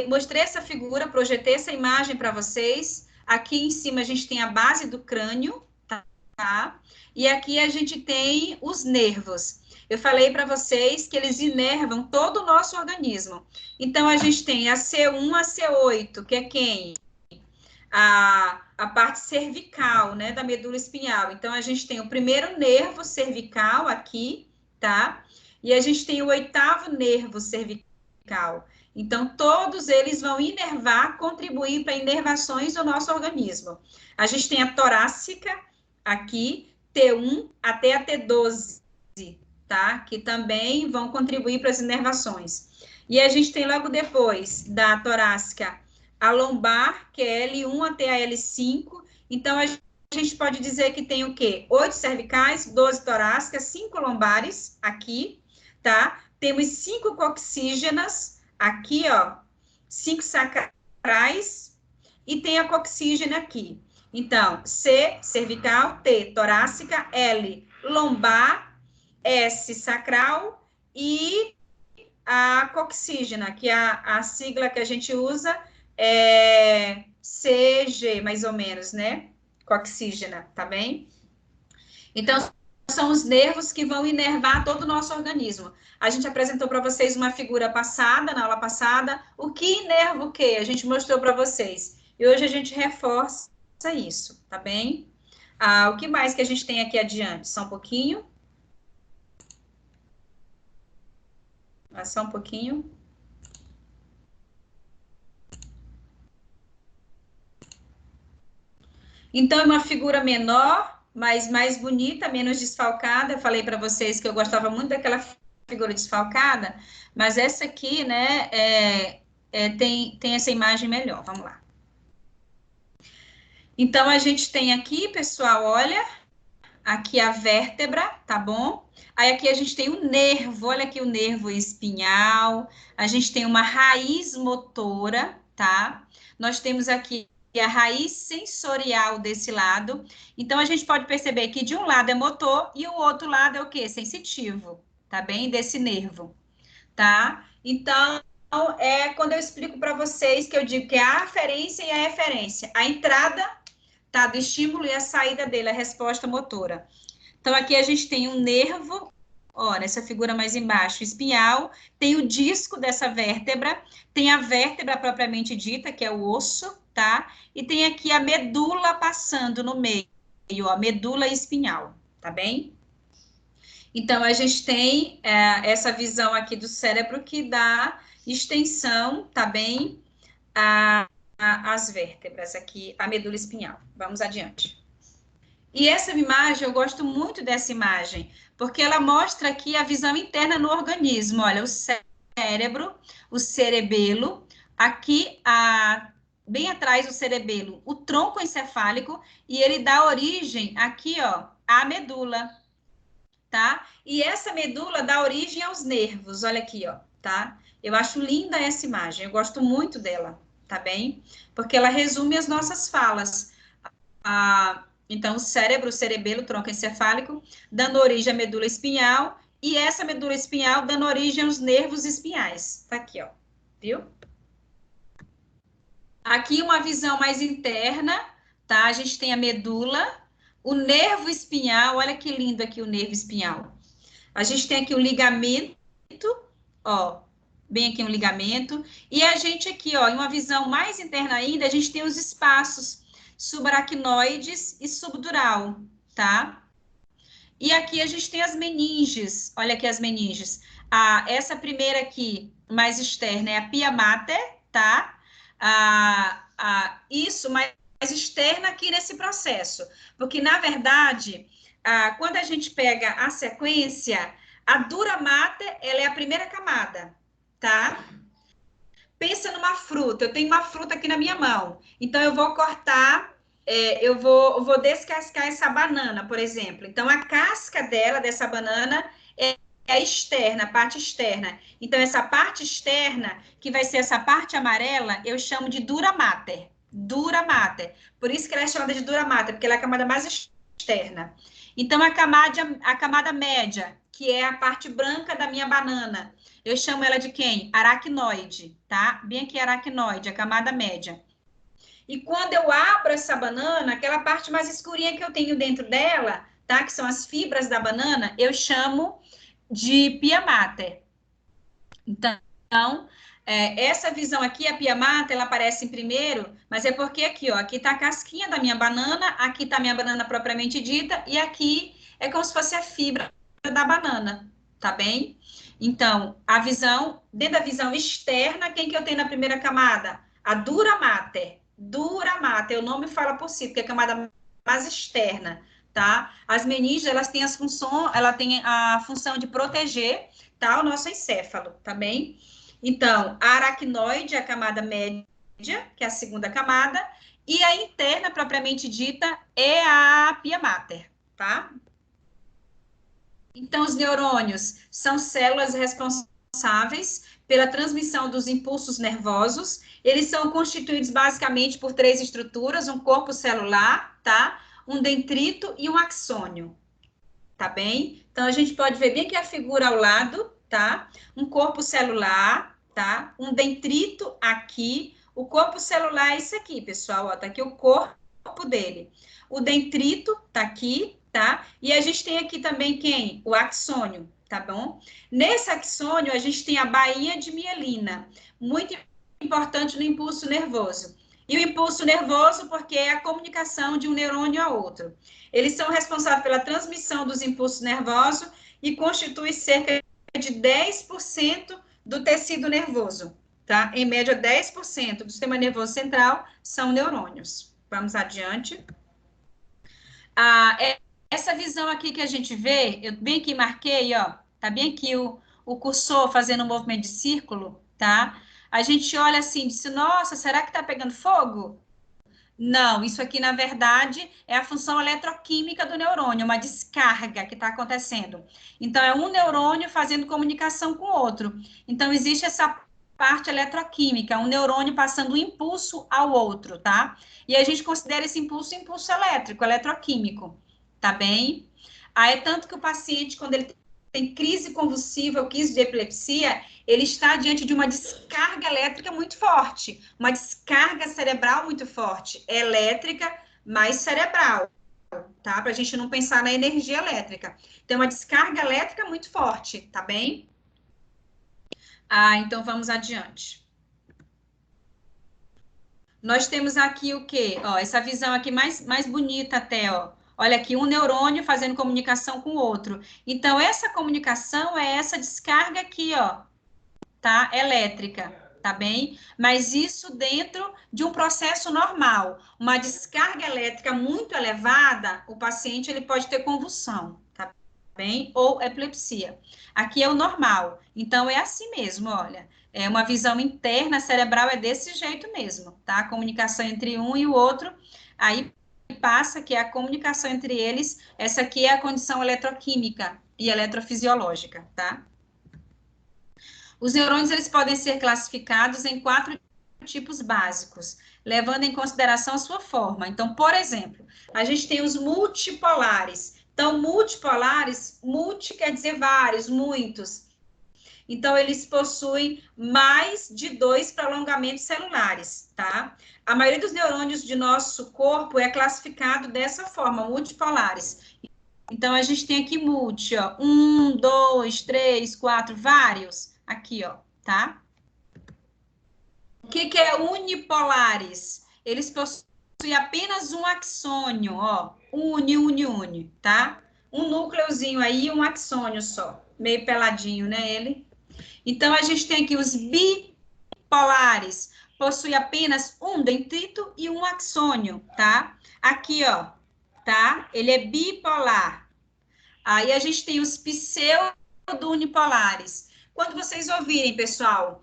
mostrei essa figura, projetei essa imagem para vocês. Aqui em cima a gente tem a base do crânio, tá? E aqui a gente tem os nervos. Eu falei para vocês que eles inervam todo o nosso organismo. Então, a gente tem a C1, a C8, que é quem? A parte cervical, né, da medula espinhal. Então, a gente tem o primeiro nervo cervical aqui, tá? E a gente tem o 8º nervo cervical. Então, todos eles vão inervar, contribuir para inervações do nosso organismo. A gente tem a torácica aqui, T1 até a T12, tá? Que também vão contribuir para as inervações. E a gente tem logo depois da torácica a lombar, que é L1 até a L5. Então, a gente pode dizer que tem o quê? 8 cervicais, 12 torácicas, 5 lombares aqui, tá? Temos 5 coxígenas aqui, ó, 5 sacrais e tem a coxígena aqui. Então, C, cervical, T, torácica, L, lombar, S, sacral e a coxígena, que é a sigla que a gente usa é CG, mais ou menos, né? Coxígena, tá bem? Então, são os nervos que vão inervar todo o nosso organismo. A gente apresentou para vocês uma figura passada, na aula passada, o que inerva o quê? A gente mostrou para vocês. E hoje a gente reforça isso, tá bem? O que mais que a gente tem aqui adiante? Só um pouquinho. Só um pouquinho. Então, é uma figura menor, mas mais bonita, menos desfalcada. Eu falei para vocês que eu gostava muito daquela figura desfalcada, mas essa aqui, né, tem essa imagem melhor. Vamos lá. Então, a gente tem aqui, pessoal, olha, aqui a vértebra, tá bom? Aí aqui a gente tem o nervo, olha aqui o nervo espinhal, a gente tem uma raiz motora, tá? Nós temos aqui a raiz sensorial desse lado. Então, a gente pode perceber que de um lado é motor e o outro lado é o quê? Sensitivo, tá bem? Desse nervo, tá? Então, quando eu explico para vocês que eu digo que é a aferência e a eferência. A entrada, tá, do estímulo e a saída dele, a resposta motora. Então, aqui a gente tem um nervo, ó, nessa figura mais embaixo, espinhal, tem o disco dessa vértebra, tem a vértebra propriamente dita, que é o osso, tá? E tem aqui a medula passando no meio, ó, medula espinhal, tá bem? Então, a gente tem essa visão aqui do cérebro que dá extensão, tá bem? As vértebras aqui, a medula espinhal. Vamos adiante. E essa imagem, eu gosto muito dessa imagem, porque ela mostra aqui a visão interna no organismo. Olha, o cérebro, o cerebelo, aqui bem atrás do cerebelo, o tronco encefálico, e ele dá origem aqui, ó, à medula, tá? E essa medula dá origem aos nervos, olha aqui, ó. tá? Eu acho linda essa imagem, eu gosto muito dela, tá bem? Porque ela resume as nossas falas. Então, o cérebro, o cerebelo, tronco encefálico, dando origem à medula espinhal, e essa medula espinhal dando origem aos nervos espinhais. Tá aqui, ó, viu? Aqui uma visão mais interna, tá? A gente tem a medula, o nervo espinhal, olha que lindo aqui o nervo espinhal. A gente tem aqui o ligamento, ó, bem aqui um ligamento, e a gente aqui, ó, em uma visão mais interna ainda, a gente tem os espaços subaracnoides e subdural, tá? E aqui a gente tem as meninges, olha aqui as meninges. Essa primeira aqui, mais externa, é a pia mater, tá? Isso mais externa aqui nesse processo, porque, na verdade, quando a gente pega a sequência, a dura mater, ela é a primeira camada, tá? Pensa numa fruta, eu tenho uma fruta aqui na minha mão, então eu vou cortar, eu vou descascar essa banana, por exemplo. Então, a casca dela, dessa banana, é a externa, a parte externa. Então, essa parte externa, que vai ser essa parte amarela, eu chamo de dura mater. Dura mater. Por isso que ela é chamada de dura mater, porque ela é a camada mais externa. Então, a camada média, que é a parte branca da minha banana, eu chamo ela de quem? Aracnoide, tá? Bem aqui, aracnoide, a camada média. E quando eu abro essa banana, aquela parte mais escurinha que eu tenho dentro dela, tá? Que são as fibras da banana, eu chamo de pia mater. Então, essa visão aqui, a pia mater, ela aparece em primeiro, mas é porque aqui, ó, aqui tá a casquinha da minha banana, aqui tá a minha banana propriamente dita, e aqui é como se fosse a fibra da banana, tá bem? Então, dentro da visão externa, quem que eu tenho na primeira camada? A dura mater. Dura mater, o nome fala por si, porque é a camada mais externa, tá? As meninges, elas têm ela tem a função de proteger, tá? O nosso encéfalo, tá bem? Então, a aracnoide é a camada média, que é a segunda camada, e a interna, propriamente dita, é a pia mater, tá? Então, os neurônios são células responsáveis pela transmissão dos impulsos nervosos. Eles são constituídos basicamente por três estruturas: um corpo celular, tá? Um dendrito e um axônio, tá bem? Então, a gente pode ver bem aqui a figura ao lado, tá? Um corpo celular, tá? Um dendrito aqui. O corpo celular é isso aqui, pessoal, ó, tá aqui o corpo dele. O dendrito tá aqui, tá? E a gente tem aqui também quem? O axônio, tá bom? Nesse axônio, a gente tem a baía de mielina, muito importante no impulso nervoso. E o impulso nervoso, porque é a comunicação de um neurônio a outro. Eles são responsáveis pela transmissão dos impulsos nervosos e constituem cerca de 10% do tecido nervoso, tá? Em média, 10% do sistema nervoso central são neurônios. Vamos adiante. Essa visão aqui que a gente vê, eu bem aqui marquei, ó, tá bem aqui o cursor fazendo um movimento de círculo, tá? A gente olha assim e diz, nossa, será que tá pegando fogo? Não, isso aqui, na verdade, é a função eletroquímica do neurônio, uma descarga que está acontecendo. Então, é um neurônio fazendo comunicação com o outro. Então, existe essa parte eletroquímica, um neurônio passando um impulso ao outro, tá? E a gente considera esse impulso elétrico, eletroquímico, tá bem? Aí, é tanto que o paciente, quando ele tem crise convulsiva ou crise de epilepsia, ele está diante de uma descarga elétrica muito forte, uma descarga cerebral muito forte, elétrica mais cerebral, tá? Para a gente não pensar na energia elétrica. Tem uma descarga elétrica muito forte, tá bem? Então vamos adiante. Nós temos aqui o quê? Ó, essa visão aqui mais bonita até, ó. Olha aqui, um neurônio fazendo comunicação com o outro. Então, essa comunicação é essa descarga aqui, ó, tá? Elétrica, tá bem? Mas isso dentro de um processo normal. Uma descarga elétrica muito elevada, o paciente ele pode ter convulsão, tá bem? Ou epilepsia. Aqui é o normal. Então, é assim mesmo, olha. É uma visão interna cerebral, é desse jeito mesmo, tá? A comunicação entre um e o outro, aí passa que é a comunicação entre eles, essa aqui é a condição eletroquímica e eletrofisiológica, tá? Os neurônios, eles podem ser classificados em 4 tipos básicos, levando em consideração a sua forma. Então, por exemplo, a gente tem os multipolares. Então, multipolares, multi quer dizer vários, muitos. Então, eles possuem mais de 2 prolongamentos celulares, tá? A maioria dos neurônios de nosso corpo é classificado dessa forma, multipolares. Então, a gente tem aqui multi, ó, 1, 2, 3, 4, vários, aqui, ó, tá? O que é unipolares? Eles possuem apenas um axônio, ó, uni, tá? Um núcleozinho aí, um axônio só, meio peladinho, né, ele? Então, a gente tem aqui os bipolares, possui apenas um dendrito e um axônio, tá? Aqui, ó, tá? Ele é bipolar. Aí a gente tem os pseudo-unipolares. Quando vocês ouvirem, pessoal,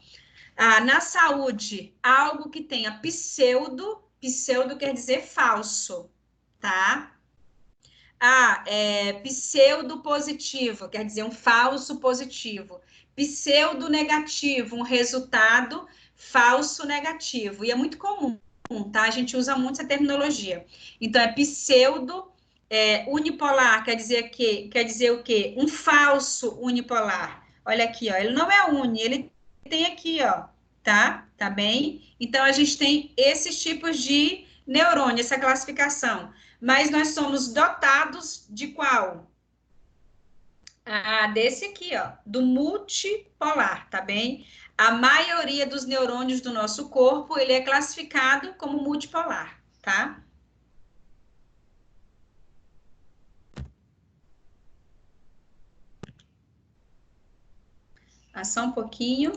na saúde, algo que tenha pseudo quer dizer falso, tá? Pseudo positivo, quer dizer um falso positivo. Pseudo negativo, um resultado falso negativo. E é muito comum, tá? A gente usa muito essa terminologia. Então, é pseudo unipolar, quer dizer o quê? Um falso unipolar. Olha aqui, ó, ele não é uni, ele tem aqui, ó, tá? Tá bem? Então, a gente tem esses tipos de neurônio, essa classificação. Mas nós somos dotados de qual? Desse aqui, ó, do multipolar, tá bem? A maioria dos neurônios do nosso corpo, ele é classificado como multipolar, tá? Só um pouquinho.